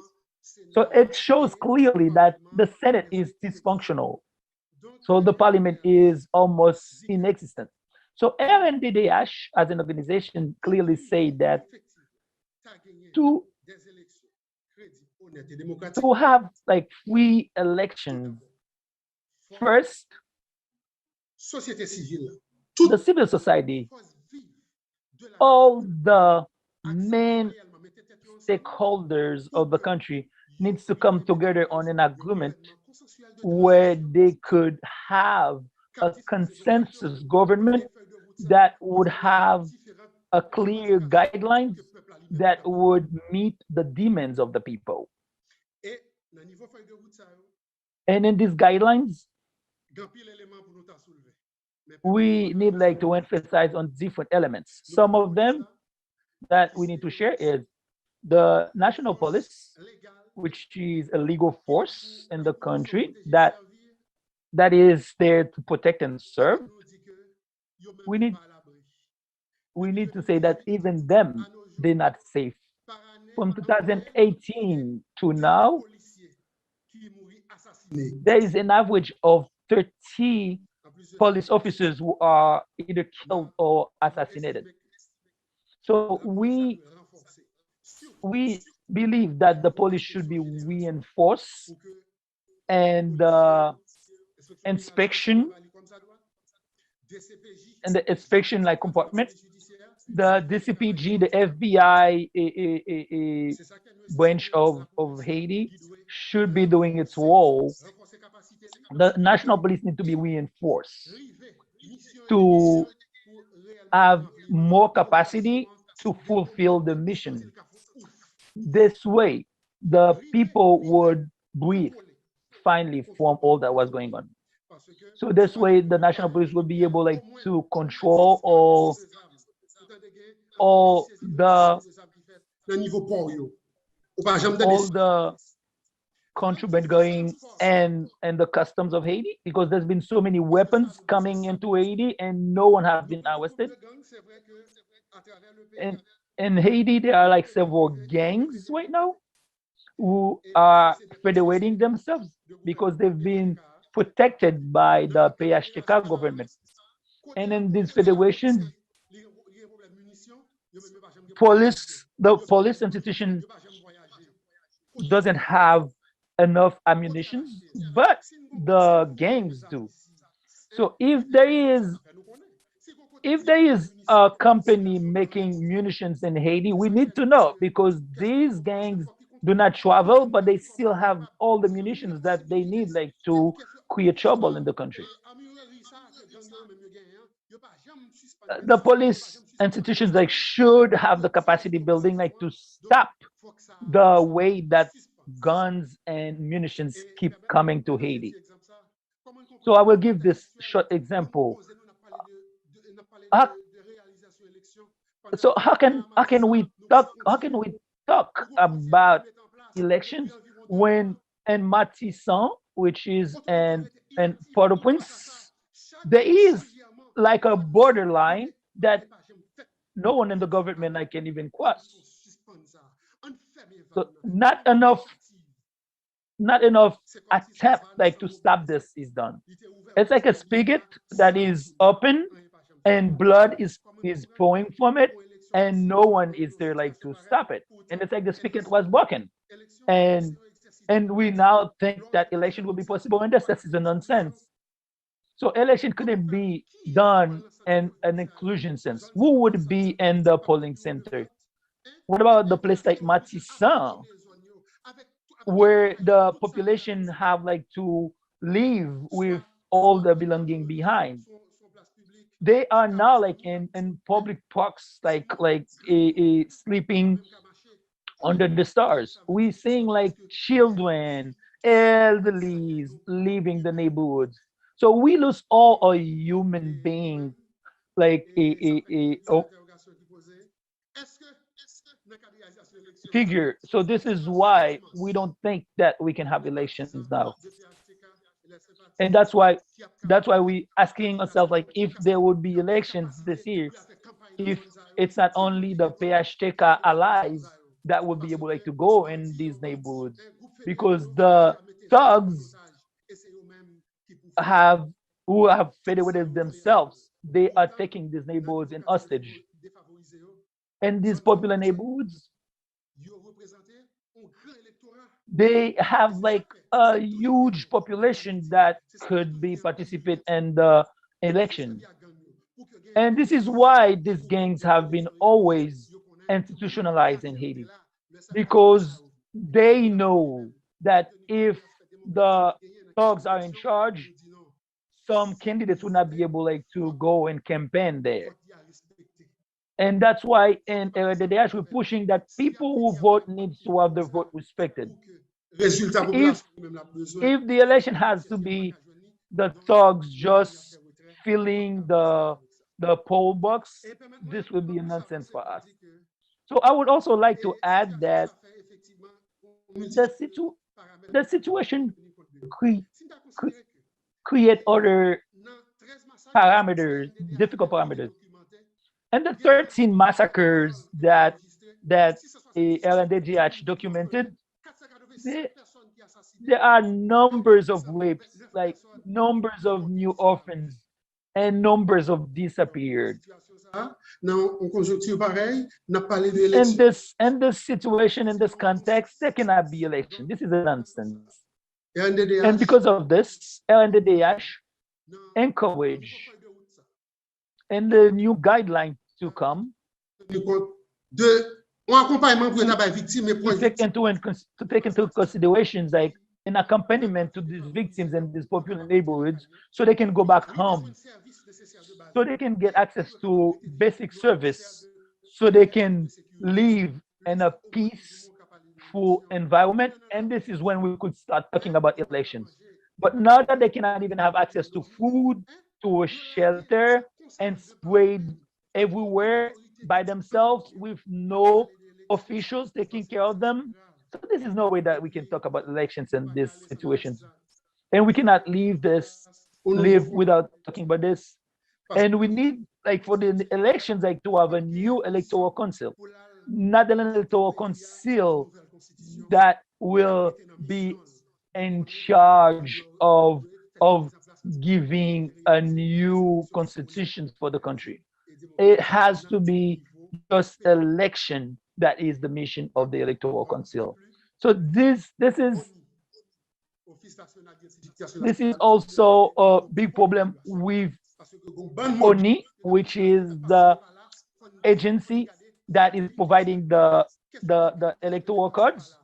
So it shows clearly that the Senate is dysfunctional. So the parliament is almost inexistent. So RNDDH as an organization clearly say that to to have like free elections, first, the civil society, all the main stakeholders of the country needs to come together on an agreement where they could have a consensus government that would have a clear guidelines that would meet the demands of the people. And in these guidelines, we need like to emphasize on different elements. Some of them that we need to share is the national police, which is a legal force in the country that is there to protect and serve. We need we need to say that even them, they're not safe. From 2018 to now, there is an average of 30 police officers who are either killed or assassinated. So we believe that the police should be reinforced, and inspection and the inspection like compartment, the DCPG, the FBI branch of Haiti should be doing its role. The national police need to be reinforced to have more capacity to fulfill the mission. This way, the people would breathe finally from all that was going on. So this way, the national police will be able like to control all the contraband going and the customs of Haiti, because there's been so many weapons coming into Haiti and no one has been arrested. And in Haiti, there are like several gangs right now who are federating themselves because they've been protected by the PHTK government. And in these federations, the police institution doesn't have enough ammunition, but the gangs do. So if there is a company making munitions in Haiti, we need to know, because these gangs do not travel, but they still have all the munitions that they need, like to create trouble in the country. The police institutions like should have the capacity building like to stop the way that guns and munitions keep coming to Haiti. So I will give this short example. How, so how can we talk about elections when in Matisson, which is in Port-au-Prince, there is like a borderline that no one in the government like can even cross. So not enough attempt like to stop this is done. It's like a spigot that is open and blood is pouring from it and no one is there like to stop it. And it's like the spigot was broken. And we now think that election will be possible and this is a nonsense. So election couldn't be done in an inclusion sense. Who would be in the polling center? What about the place like Matissan, where the population have like to live with all the belonging behind? They are now like in public parks, sleeping under the stars. We seeing like children, elderlies leaving the neighborhoods. So we lose all a human being, like a figure. So this is why we don't think that we can have elections now. And that's why we asking ourselves like if there would be elections this year, if it's not only the PHTK allies that would be able like to go in these neighborhoods, because the thugs have who have federated themselves, they are taking these neighborhoods in hostage. And these popular neighborhoods, they have like a huge population that could be participate in the election. And this is why these gangs have been always institutionalized in Haiti, because they know that if the thugs are in charge, some candidates will not be able like to go and campaign there. And that's why in RDDH we're pushing that people who vote needs to have their vote respected. If the election has to be the thugs just filling the poll box, this will be a nonsense for us. So I would also like to add that the situ the situation cre- cre- create other parameters, difficult parameters. And the 13 massacres that LNDGH documented, there, there are numbers of rapes, like numbers of new orphans, and numbers of disappeared. In this situation, in this context, there cannot be election. This is a nonsense. And because of this, LNDDH encourage and the new guideline to come to take into considerations like an accompaniment to these victims and these popular neighborhoods so they can go back home, so they can get access to basic service, so they can live in a peaceful environment. And this is when we could start talking about elections. But now that they cannot even have access to food, to a shelter, and sprayed everywhere by themselves with no officials taking care of them. So this is no way that we can talk about elections in this situation. And we cannot live without talking about this. And we need like for the elections like to have a new electoral council, not an electoral council that will be in charge of giving a new constitution for the country. It has to be just election that is the mission of the electoral council. So this is also a big problem with ONI, which is the agency that is providing the electoral cards.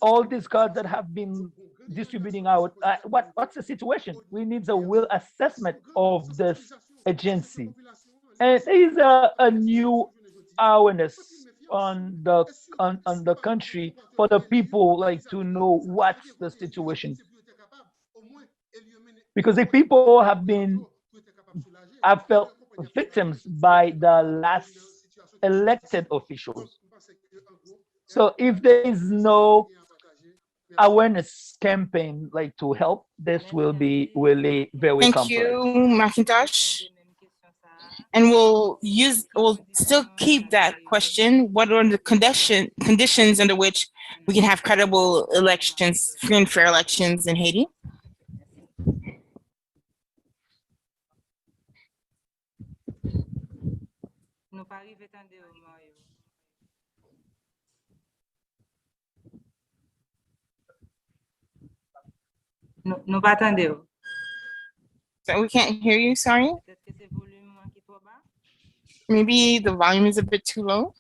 all these cards that have been distributing out, what's the situation? We need a real assessment of this agency. And there is a new awareness on the country for the people like to know what's the situation. Because the people have felt victims by the last elected officials. So if there is no awareness campaign like to help, this will be really very Thank complex. you, Macintosh. And we'll still keep that question. What are the conditions under which we can have credible elections, free and fair elections in Haiti? Nou pa tande yo. So we can't hear you, sorry. Maybe the volume is a bit too low.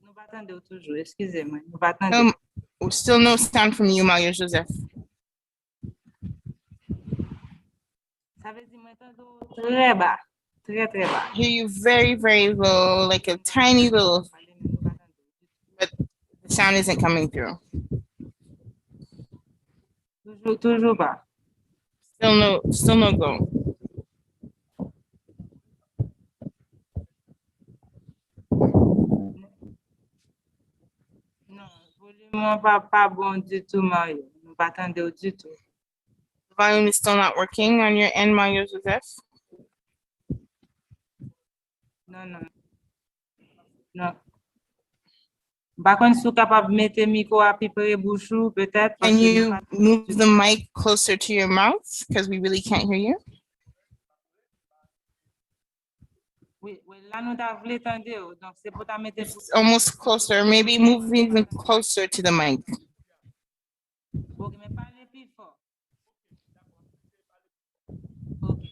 Nou pa tande yo toujou, excusez-moi. Nou pa tande. Still no sound from you, Mario Joseph. Sa ve di mwen tande yo tre ba. Très bas. Hear you very, very low, like a tiny little, but the sound isn't coming through. Toujours pas. Still no go. Non, volume pas bon du tout, Mario. Nous pas attendre du tout. The volume is still not working on your end, Mario Joseph. Non. Par contre, si vous êtes capable de mettre le micro à peu près bouchou, peut-être. Can you move the mic closer to your mouth? Because we really can't hear you. Oui, là, nous avons entendu. Donc, c'est pour mettre. It's almost closer. Maybe move even closer to the mic. Ok, mais parlez plus fort. Ok.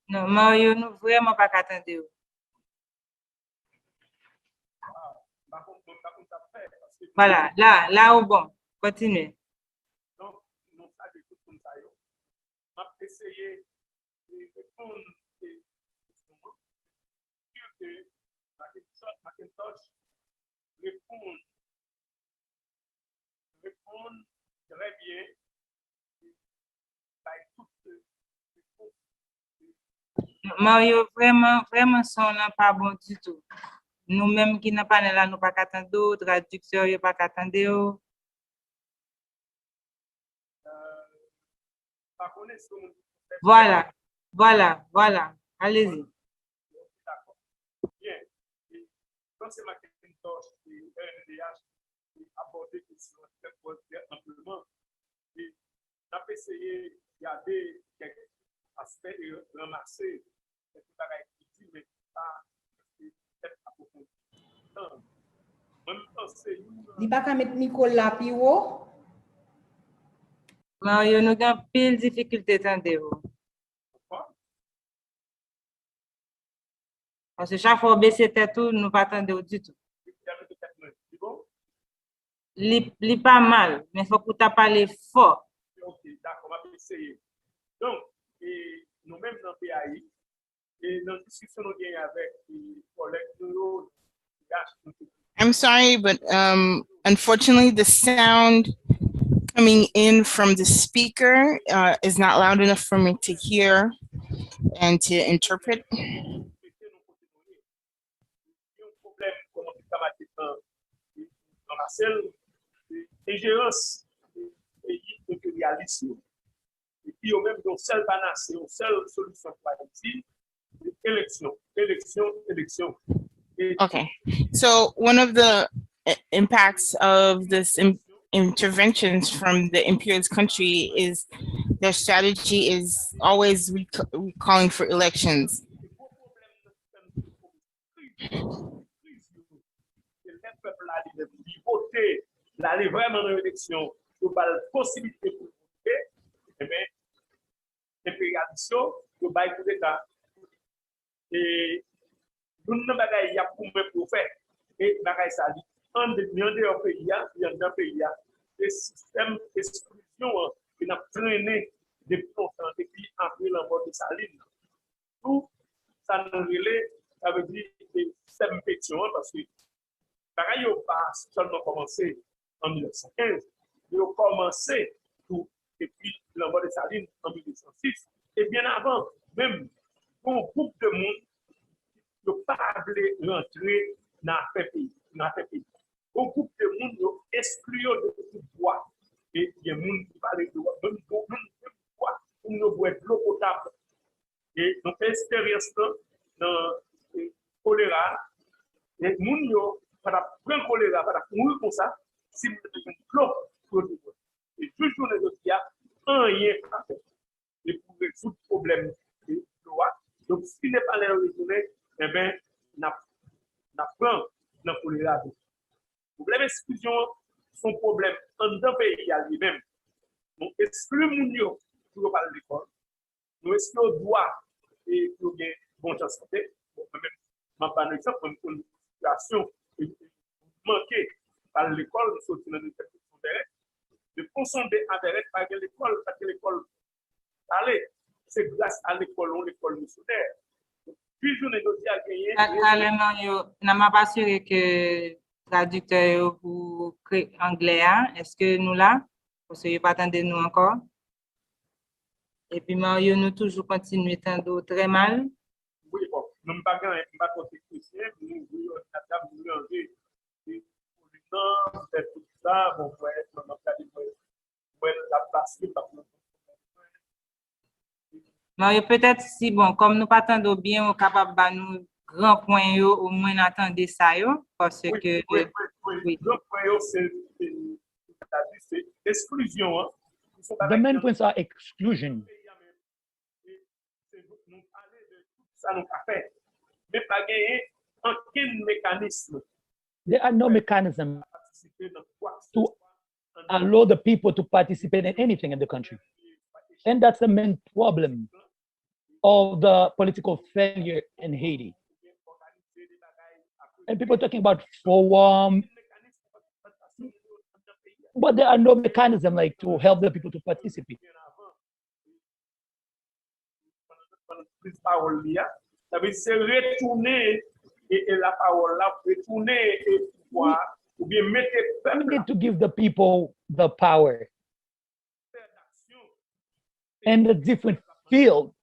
Non, Mario, nous vraiment pas attendre. Voilà, là au bon. Continuez. Donc, nous avons tout comme ça. On a essayé de répondre que Macintosh répond très bien à toutes. Mario, vraiment, son n'a pas bon du tout. Nous-mêmes qui n'avons pas là, nous pas attendre, traducteur, nous pas attendre. Voilà. Allez-y. Bien. Quand c'est Macintosh et RDH abordé question très amplement, et on a essayé de garder quelques aspects et ramasser quelques bagages qui mais pas peut-être approfondi. Di pas qu'à mettre Nicolas plus haut. Mario, nous avons pile difficulté d'entendre. Parce que chaque fois qu'on baisse tête, nous pas attendre du tout. Li pas mal, mais il faut que tu parles fort. Ok, d'accord, on va essayer. Donc, nous-mêmes dans le pays, et dans la discussion nous avons avec les collègues, I'm sorry, but unfortunately, the sound coming in from the speaker is not loud enough for me to hear and to interpret. Ingérence pays impérialiste et puis au même donc seule panacée, seule solution pour Haïti, élection. Okay, so one of the impacts of this interventions from the imperialist country is their strategy is always calling for elections. qui voter, l'aller vraiment dans l'élection, pour pas la possibilité pour voter, eh bien, l'impérialisme, pour pas coup d'État. Et nous n'avons pas y a pour faire. Et bagaille ça dit, en dehors pays, il y a dans pays, des systèmes d'exclusion qui n'a traîné depuis longtemps, depuis après la mort de Saline. Tout ça nous relève, ça veut dire des systèmes pétitions, parce que bagaille n'a pas seulement commencé en 1915, il a commencé tout depuis la mort de Saline en 1906. Et bien avant, même un groupe de monde ne pas rentrer dans le pays. Un groupe de monde exclu de tout droit. Et il y a des gens qui parlent de droit, même droit, pour nous boire de l'eau potable. Et donc, expérience dans le choléra, et les gens qui prennent le choléra, qui mourir comme ça, si vous avez une clope pour nous. Et toujours les autres, il y a rien à faire. Et pour résoudre le problème de loi. Donc, si n'est pas les retourner, eh bien, on prend dans le choléra. Le problème d'exclusion, son problème en d'un pays à lui-même. Donc, exclure les gens pour parler de l'école. Nous excluons le droit et pour bien bon chance santé. Même, par exemple, une situation manquée par l'école, nous sommes dans le secteur de consommer avec l'école, parce que l'école, allez, c'est grâce à l'école missionnaire. Puis, je négocie à gagner. Carrément, je n'ai pas assuré que traducteur pour anglais, est-ce que nous là? Parce que je pas attendre nous encore. Et puis, Mario, nous toujours continuer tendre très mal. Oui, bon, nous ne pas gagner, nous ne pas technicien, nous voulons enlever tout ça, bon, la place, Mario, peut-être si, bon, comme nous pas attendons bien, on est capable de nous grand point, au moins attendre ça, parce que... Oui. Grand point, c'est exclusion. The main points are exclusion. Ça nous a fait, mais pas gagner aucun mécanisme. There are no mechanism to allow the people to participate in anything in the country. And that's the main problem of the political failure in Haiti. And people talking about forum, but there are no mechanism like to help the people to participate. Ça veut dire retourner et la parole là, retourner et pouvoir, ou bien mettre. We need to give the people the power and the different field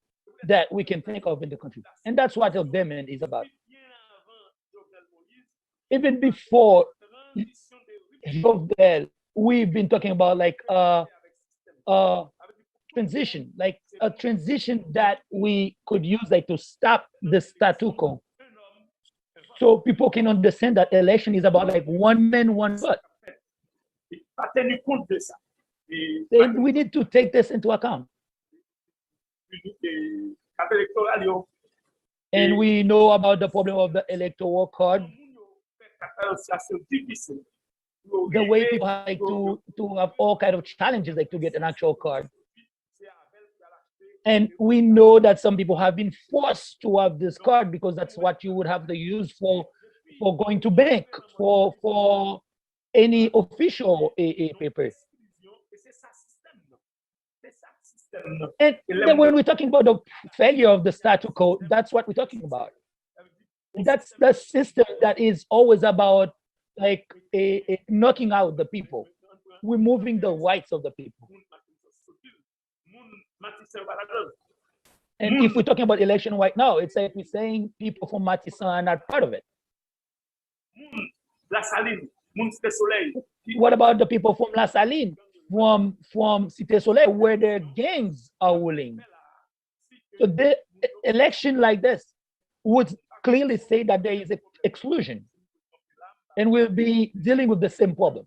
that we can think of in the country. And that's what the amendment is about. Even before Jovenel, we've been talking about like transition, like a transition that we could use like to stop the statu quo. So people can understand that election is about like one man, one vote. And we need to take this into account. And we know about the problem of the electoral card. The way people like to have all kind of challenges like to get an actual card. And we know that some people have been forced to have this card because that's what you would have to use for going to bank, for any official paper. And then when we're talking about the failure of the statu quo, that's what we're talking about. That's the system that is always about like knocking out the people, removing the rights of the people. And if we're talking about election right now, it's like we're saying people from Matissan are not part of it. What about the people from La Saline, from Cité Soleil, where their gangs are ruling? So the election like this would clearly say that there is exclusion, and we'll be dealing with the same problem.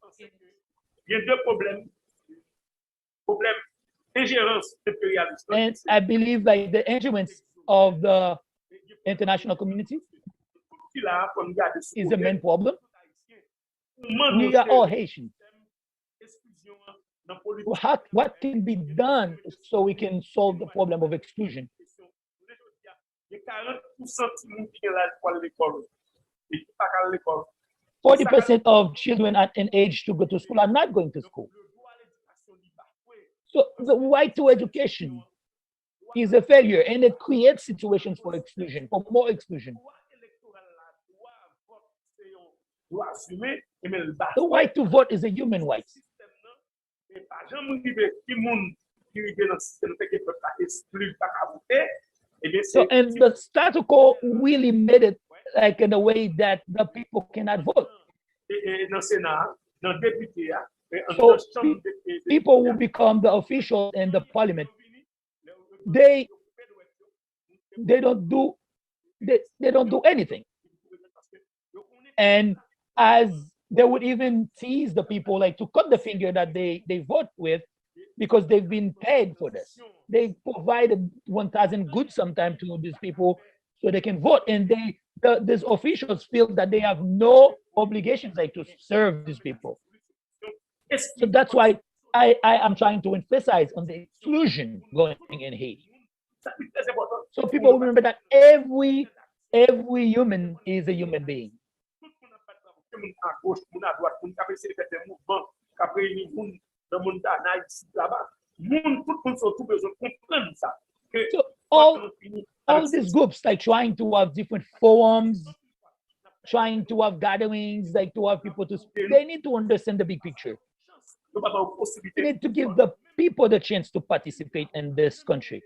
And I believe like the influence of the international community is the main problem. We are all Haitians. What can be done so we can solve the problem of exclusion? 40% of children at an age to go to school are not going to school. So the right to education is a failure, and it creates situations for exclusion, for more exclusion. The right to vote is a human right. So, and the status quo really made it like in a way that the people cannot vote. So people who become the officials in the parliament, they don't do anything. And as they would even tease the people, like to cut the finger that they vote with, because they've been paid for this. They provided 1,000 goods sometimes to these people so they can vote, and these officials feel that they have no obligations like to serve these people. So that's why I am trying to emphasize on the exclusion going in Haiti. So people remember that every human is a human being. So all these groups like trying to have different forums, trying to have gatherings, like to have people to speak, they need to understand the big picture. They need to give the people the chance to participate in this country.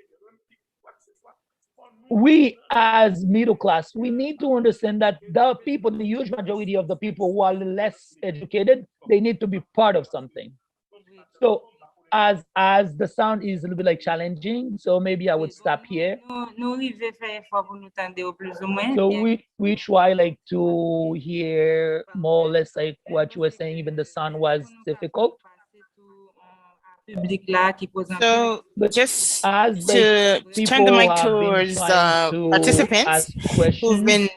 We as middle class, we need to understand that the people, the huge majority of the people who are less educated, they need to be part of something. So as the sound is a little bit like challenging, so maybe I would stop here. So we try like to hear more or less like what you were saying, even the sound was difficult. So just to turn the mic towards participants who've been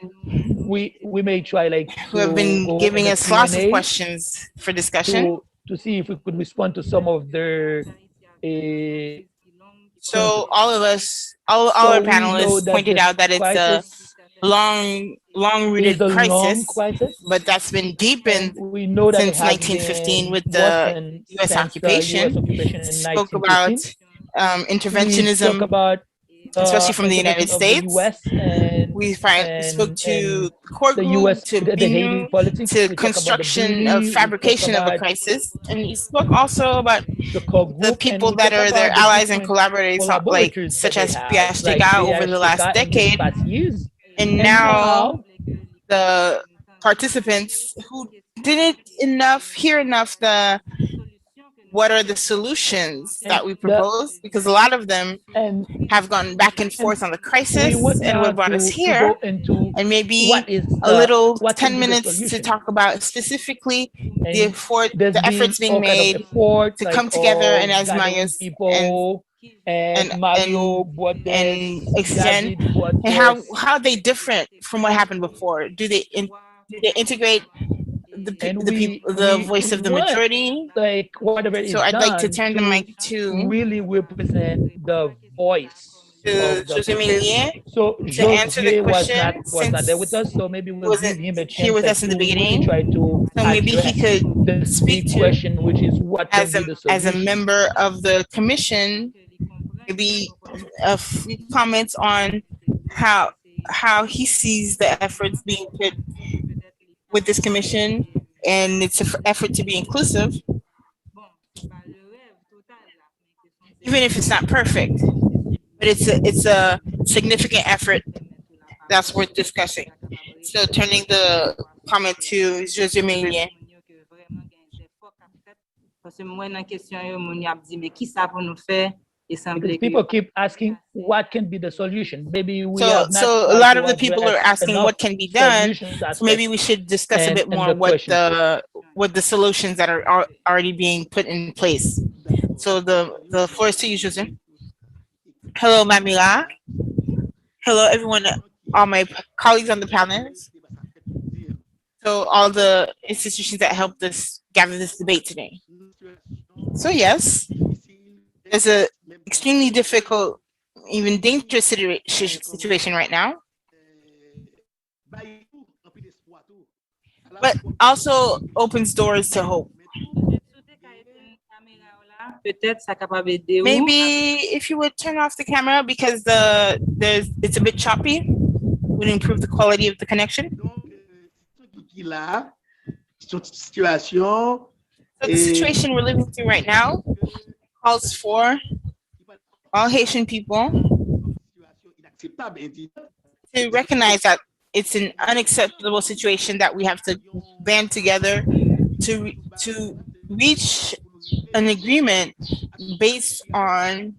we may try like who have been giving us lots of questions for discussion to see if we could respond to some of their so all of us, all our panelists pointed out that it's a long-rooted crisis, but that's been deepened since 1915 with the U.S. occupation. Spoke about interventionism, especially from the United States. We spoke to core group, to Binu, to construction of fabrication of a crisis. And he spoke also about the people that are their allies and collaborators, like such as PHDK over the last decade. And now the participants who didn't hear enough what are the solutions that we propose, because a lot of them have gone back and forth on the crisis and what brought us here, and maybe a little 10 minutes to talk about specifically the efforts being made to come together and as Marius and extend, and how they different from what happened before. Do they integrate the voice of the majority? Like whatever is so I'd done like to turn the mic to really represent the voice to José Milien so to answer the question. Was not there with us, so maybe we'll give him a chance here with us in the beginning. Try to so maybe he could speak to question, which is what as a member of the commission, maybe a few comments on how he sees the efforts being put with this commission and its effort to be inclusive, even if it's not perfect, but it's a significant effort that's worth discussing. So turning the comment to José Milien. Because people keep asking what can be the solution. Maybe we so a lot of the people are asking what can be done. So maybe we should discuss a bit more what the solutions that are already being put in place. So the floor is to you, José. Hello, Mamila. Hello, everyone, all my colleagues on the panel. So all the institutions that helped us gather this debate today. So yes, there's a extremely difficult, even dangerous situation right now, but also opens doors to hope. Peut-être ça capable aider ou. Maybe if you would turn off the camera because it's a bit choppy, would improve the quality of the connection. So the situation we're living through right now calls for all Haitian people to recognize that it's an unacceptable situation that we have to band together to reach an agreement based on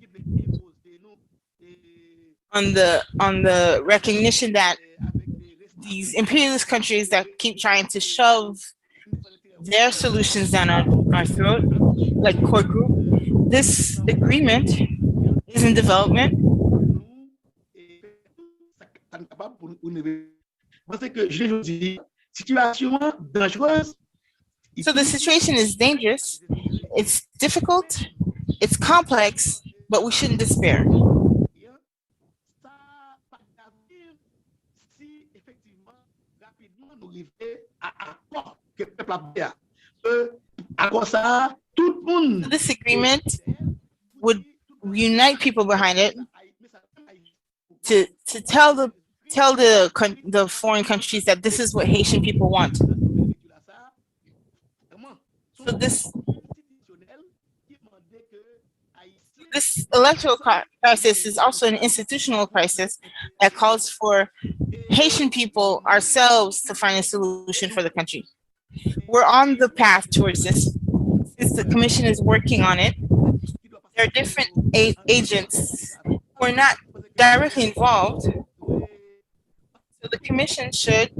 the recognition that these imperialist countries that keep trying to shove their solutions down our throat, like core group, this agreement is in development. So the situation is dangerous, it's difficult, it's complex, but we shouldn't despair. So this agreement would unite people behind it to tell the foreign countries that this is what Haitian people want. So this electoral crisis is also an institutional crisis that calls for Haitian people ourselves to find a solution for the country. We're on the path towards this. Since the commission is working on it, there are different agents who are not directly involved. So the commission should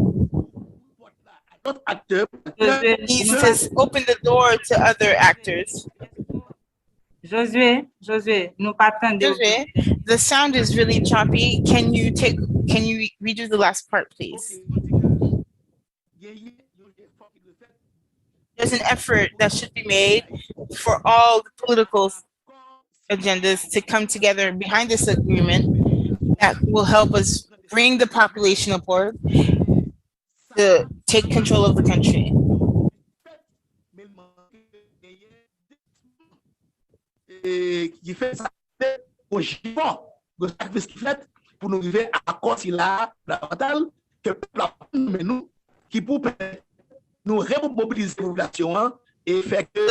needs to open the door to other actors. Josué, nous pas Josué, the sound is really choppy. Can you redo the last part, please? There's an effort that should be made for all the political agendas to come together behind this agreement that will help us bring the population aboard to take control of the country. So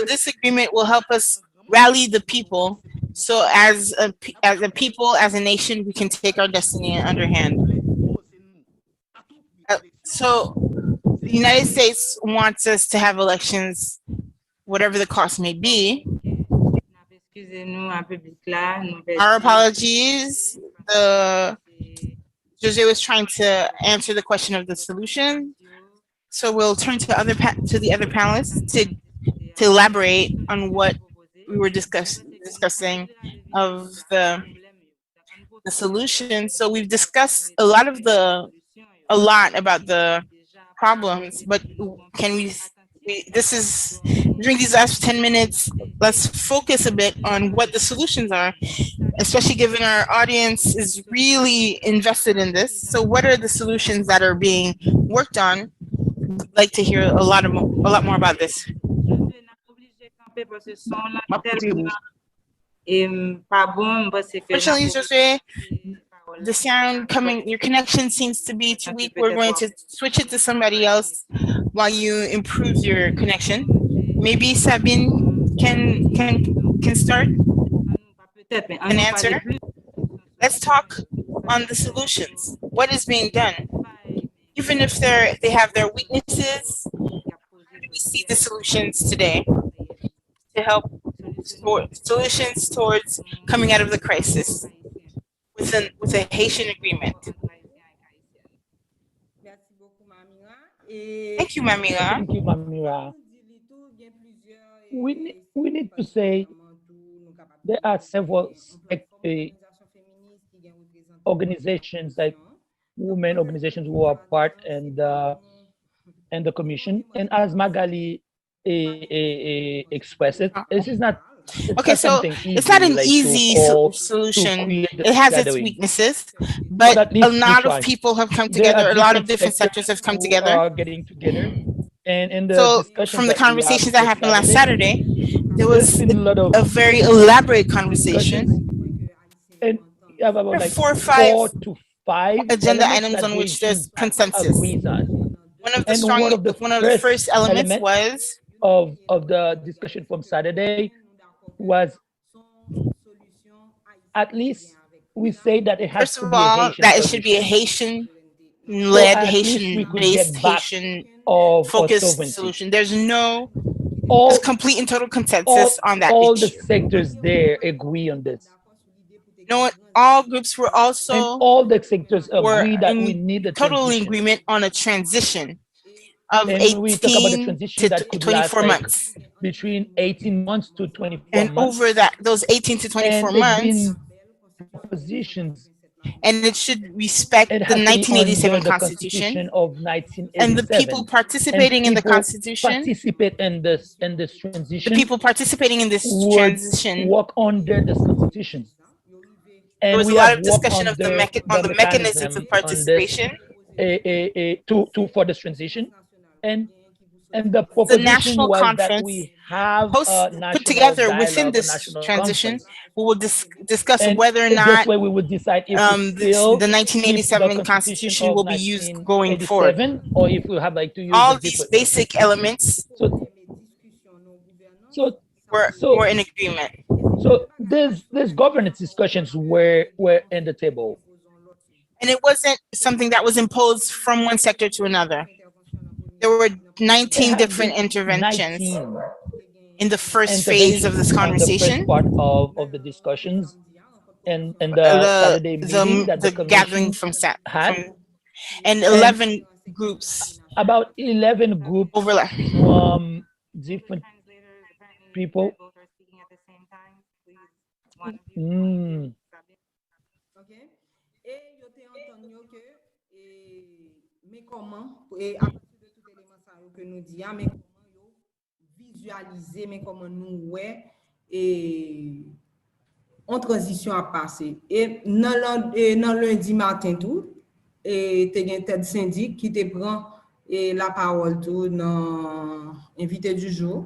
this agreement will help us rally the people. So as a people, as a nation, we can take our destiny in underhand. So the United States wants us to have elections, whatever the cost may be. Our apologies. Jose was trying to answer the question of the solution. So we'll turn to the other panelists to elaborate on what we were discussing of the solution. So we've discussed a lot about the problems, but can we during these last 10 minutes, let's focus a bit on what the solutions are, especially given our audience is really invested in this. So what are the solutions that are being worked on? I'd like to hear a lot more about this. Fortunately, Jose, the sound coming, your connection seems to be too weak. We're going to switch it to somebody else while you improve your connection. Maybe Sabine can start and answer. Let's talk on the solutions. What is being done? Even if they have their weaknesses, how do we see the solutions today to help solutions towards coming out of the crisis with a Haitian agreement? Thank you, Mamila. Thank you, Mamira. We need to say there are several organizations, like women organizations who are part, and and the commission. And as Magali expressed it, this is not. Okay, so it's not an easy solution. It has its weaknesses, but a lot of people have come together. A lot of different sectors have come together. Are getting together. And in the so discussions from the conversations that happened last Saturday, there was a very elaborate conversation. And you have about like 4 to 5 agenda items on which there's consensus. One of the first elements was of the discussion from Saturday was at least we say that it has to be a Haitian that it should be a Haitian-led, Haitian-based, Haitian-focused solution. There's no complete and total consensus on that all issue. The sectors there agree on this. No, all groups were also all the sectors agree that we need a totally in agreement on a transition of 18 to 24 months. Between 18 months to 24 and months. Over those 18 to 24 months, positions, and it should respect the 1987 Constitution of 1987. And the people participating in the Constitution participate in this transition. The people participating in this transition work under this Constitution. And there was a lot of discussion of the mechanisms of participation for this transition. And the national conference that we have put together within this transition. We will discuss whether or not we would decide if the 1987 Constitution will be used going forward, or if we have like to use all these basic elements. We're in agreement. So there's governance discussions were in the table, and it wasn't something that was imposed from one sector to another. There were 19 different interventions in the first phase of this conversation. The first part of the discussions and the Saturday meeting that the gathering from and 11 groups. About 11 groups overlap from different people. Que nous disons, mais comment visualiser, mais comment nous et en transition à passer. Et dans lundi matin tout, et tu as une tête syndic qui te prend la parole tout dans invité du jour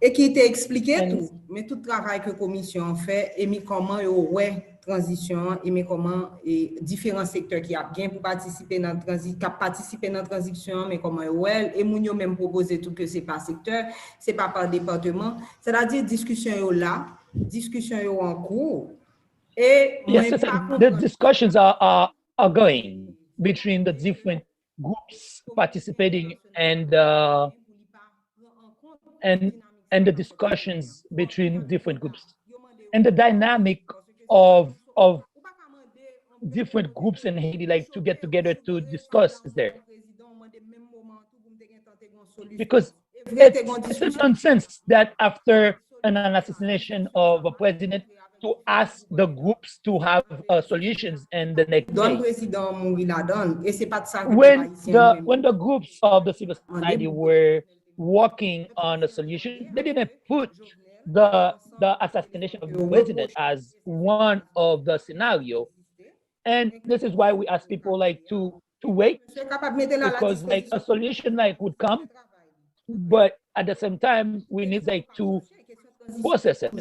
et qui t'a expliqué tout, mais tout le travail que la commission fait et mais comment transition et mais comment différents secteurs qui a bien pour participer dans la transition mais comment et moun yo même proposer tout que c'est pas secteur, c'est pas par département, c'est-à-dire discussion là, discussion en cours et the discussions are going between the different groups participating and the discussions between different groups and the dynamic of different groups in Haiti, like to get together to discuss is there. Because it's a nonsense that after an assassination of a president to ask the groups to have solutions and the next day. When the groups of the civil society were working on a solution, they didn't put the assassination of the president as one of the scenario. And this is why we ask people like to wait, because like a solution like would come, but at the same time we need like to process it.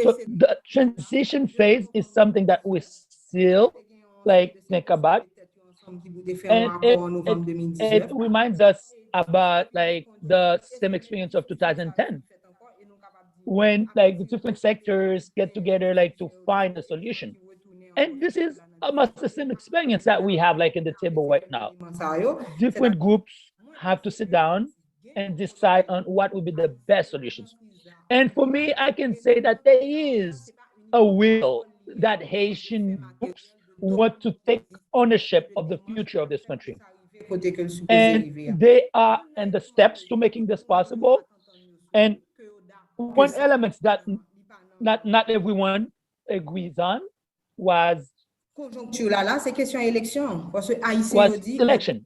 So the transition phase is something that we still like think about, and it reminds us about like the same experience of 2010, when like the different sectors get together like to find a solution. And this is almost the same experience that we have like in the table right now. Different groups have to sit down and decide on what would be the best solutions. And for me, I can say that there is a will that Haitian groups want to take ownership of the future of this country. And they are in the steps to making this possible. And one element that not everyone agrees on was election.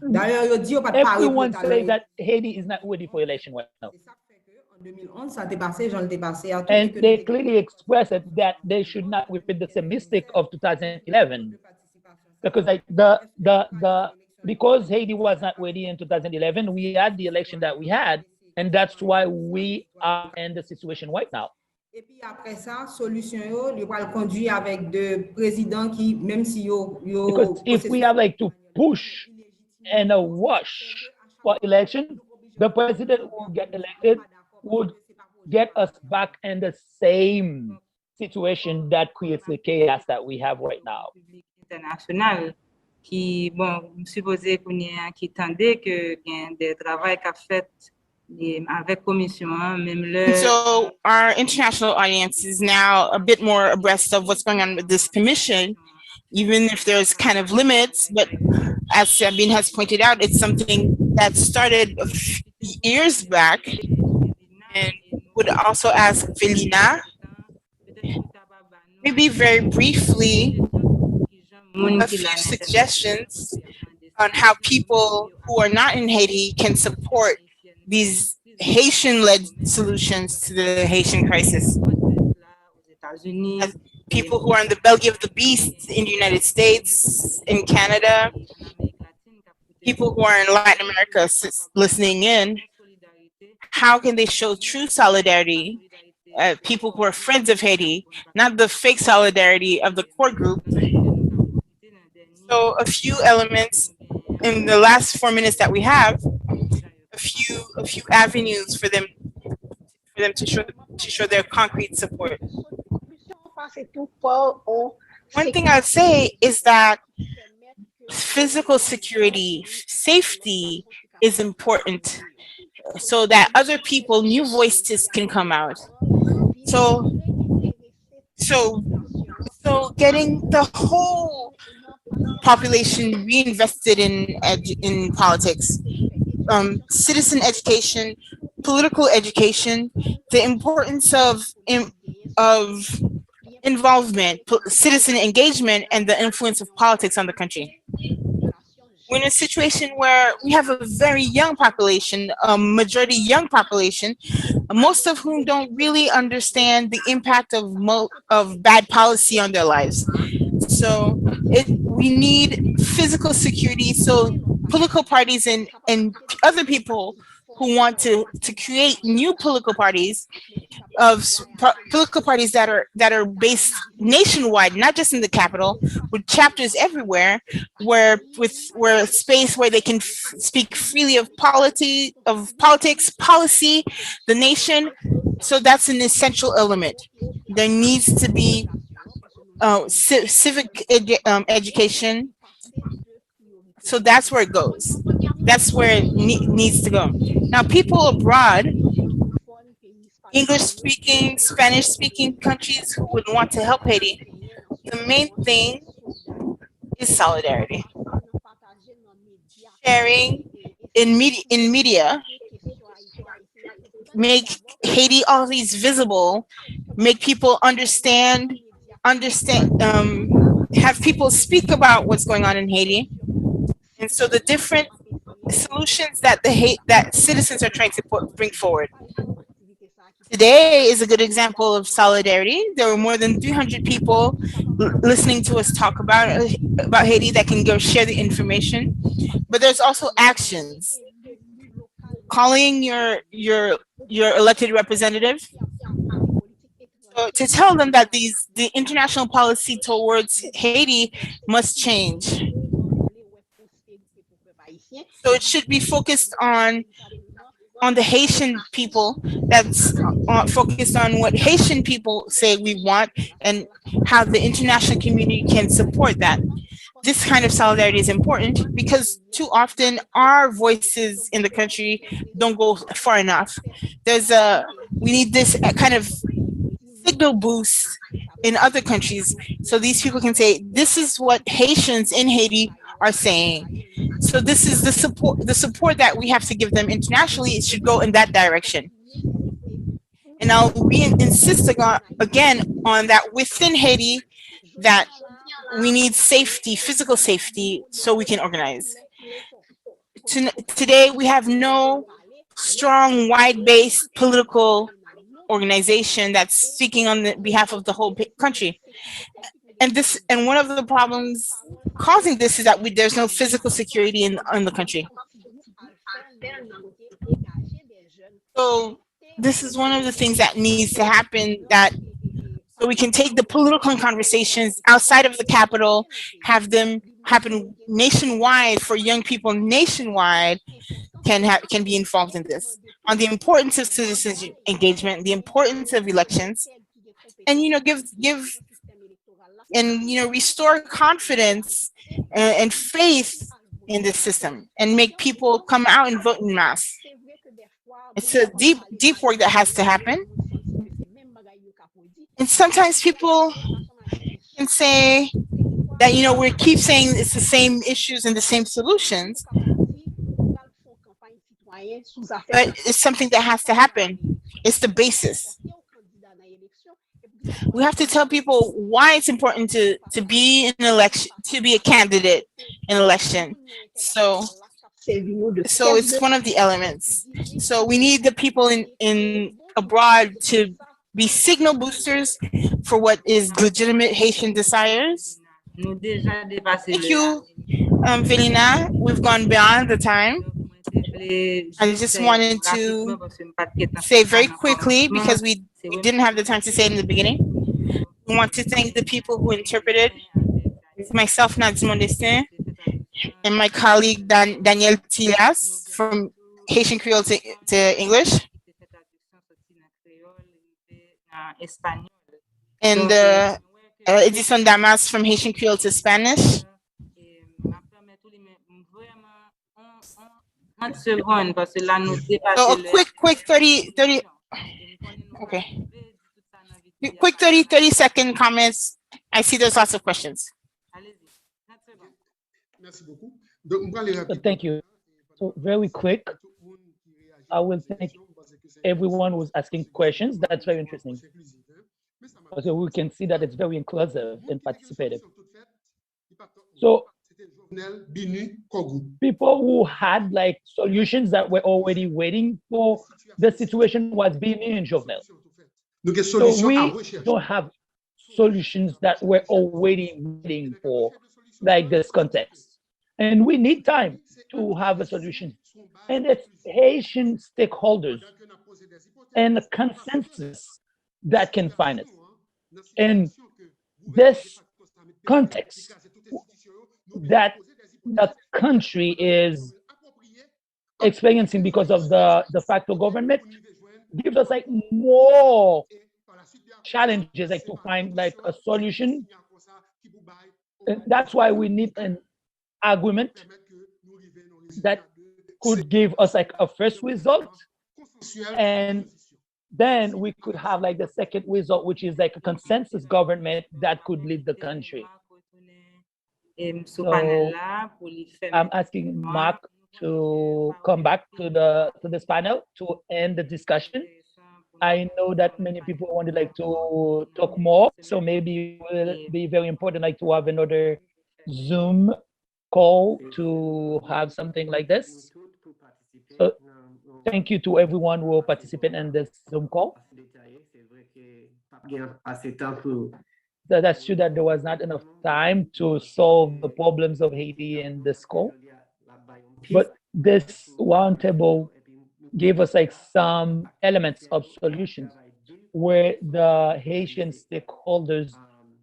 D'ailleurs, yo di yo pas de pari pour Everyone ta say that Haiti is not ready for election right now. C'est ça fait que en 2011 ça t'est passé, j'en t'ai passé à tout. And they clearly express it that they should not repeat the same mistake of 2011. Because like because Haiti was not ready in 2011, we had the election that we had, and that's why we are in the situation right now. Et puis après ça, solution yo, li va le conduire avec de présidents qui, même si yo Because if we have like to push and a rush for election, the president who will get elected would get us back in the same situation that creates the chaos that we have right now. International qui, bon, supposé qu'on y a qui tendait que y a des travail qu'a fait avec commission, même le. So our international audience is now a bit more abreast of what's going on with this commission, even if there's kind of limits. But as Sabine has pointed out, it's something that started years back. And would also ask Felina, maybe very briefly, a few suggestions on how people who are not in Haiti can support these Haitian-led solutions to the Haitian crisis. As people who are in the belly of the beast in the United States, in Canada, people who are in Latin America listening in, how can they show true solidarity? People who are friends of Haiti, not the fake solidarity of the core group. So a few elements in the last 4 minutes that we have, a few avenues for them to show their concrete support. One thing I'd say is that physical security, safety is important so that other people, new voices can come out. So getting the whole population reinvested in politics, citizen education, political education, the importance of involvement, citizen engagement, and the influence of politics on the country. We're in a situation where we have a very young population, a majority young population, most of whom don't really understand the impact of bad policy on their lives. So we need physical security. So political parties and other people who want to create new political parties that are based nationwide, not just in the capital, with chapters everywhere, where space where they can speak freely of politics, policy, the nation. So that's an essential element. There needs to be civic education. So that's where it goes. That's where it needs to go. Now, people abroad, English-speaking, Spanish-speaking countries who would want to help Haiti, the main thing is solidarity. Sharing in media, make Haiti always visible, make people understand, have people speak about what's going on in Haiti. And so the different solutions that citizens are trying to bring forward. Today is a good example of solidarity. There were more than 300 people listening to us talk about Haiti that can go share the information. But there's also actions. Calling your elected representative to tell them that the international policy towards Haiti must change. So it should be focused on the Haitian people, that's focused on what Haitian people say we want and how the international community can support that. This kind of solidarity is important because too often our voices in the country don't go far enough. We need this kind of signal boost in other countries so these people can say, this is what Haitians in Haiti are saying. So this is the support that we have to give them internationally. It should go in that direction. And I'll insist again on that within Haiti, that we need safety, physical safety, so we can organize. today we have no strong, wide-based political organization that's speaking on the behalf of the whole country. And one of the problems causing this is that there's no physical security in the country. So this is one of the things that needs to happen, that so we can take the political conversations outside of the capital, have them happen nationwide for young people nationwide can be involved in this, on the importance of citizens engagement, the importance of elections, and give and restore confidence and faith in the system, and make people come out and vote in mass. It's a deep work that has to happen. And sometimes people can say that we keep saying it's the same issues and the same solutions, but it's something that has to happen. It's the basis. We have to tell people why it's important to be in election, to be a candidate in election. So it's one of the elements. So we need the people in abroad to be signal boosters for what is legitimate Haitian desires. Thank you, Velina. We've gone beyond the time. I just wanted to say very quickly, because we didn't have the time to say it in the beginning. We want to thank the people who interpreted. It's myself, Nadia Modestin, and my colleague Daniel Tilas from Haitian Creole to English, and Edison Damas from Haitian Creole to Spanish. So a quick 30, okay. Quick 30-second comments. I see there's lots of questions. So thank you. So very quick, I will thank everyone who's asking questions. That's very interesting. So we can see that it's very inclusive and participative. So people who had like solutions that were already waiting for the situation was Bini and Jovenel. So we don't have solutions that we're already waiting for, like this context. And we need time to have a solution. And it's Haitian stakeholders and a consensus that can find it. And this context that the country is experiencing because of the de facto government gives us like more challenges, like to find like a solution. And that's why we need an agreement that could give us like a first result, and then we could have like the second result, which is like a consensus government that could lead the country. So I'm asking Mark to come back to this panel to end the discussion. I know that many people wanted like to talk more, so maybe it will be very important like to have another Zoom call to have something like this. So thank you to everyone who will participate in this Zoom call. That's true that there was not enough time to solve the problems of Haiti in this call, but this roundtable gave us like some elements of solutions where the Haitian stakeholders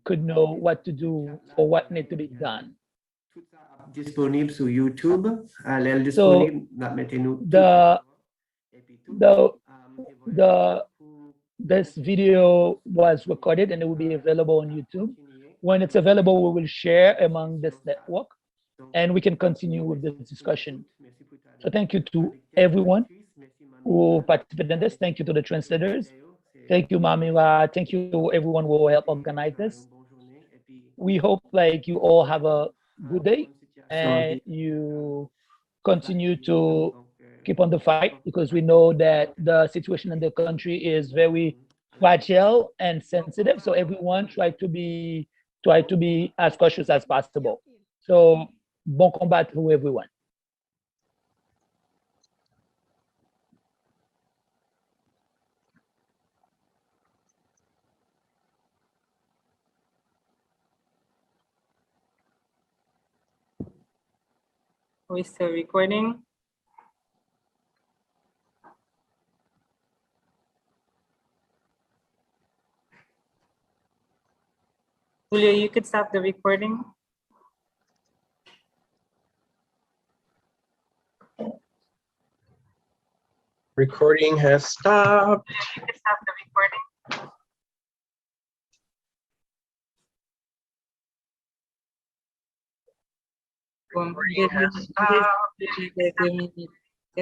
could know what to do or what needs to be done. Disponible sur YouTube. So this video was recorded and it will be available on YouTube. When it's available, we will share among this network and we can continue with this discussion. So thank you to everyone who participated in this. Thank you to the translators. Thank you, Mamila. Thank you to everyone who will help organize this. We hope like you all have a good day and you continue to keep on the fight, because we know that the situation in the country is very fragile and sensitive. So everyone try to be as cautious as possible. So bon combat to everyone. We still recording? Julio, you could stop the recording. Recording has stopped. You could stop the recording. Bon, Recording has stopped. quelques minutes.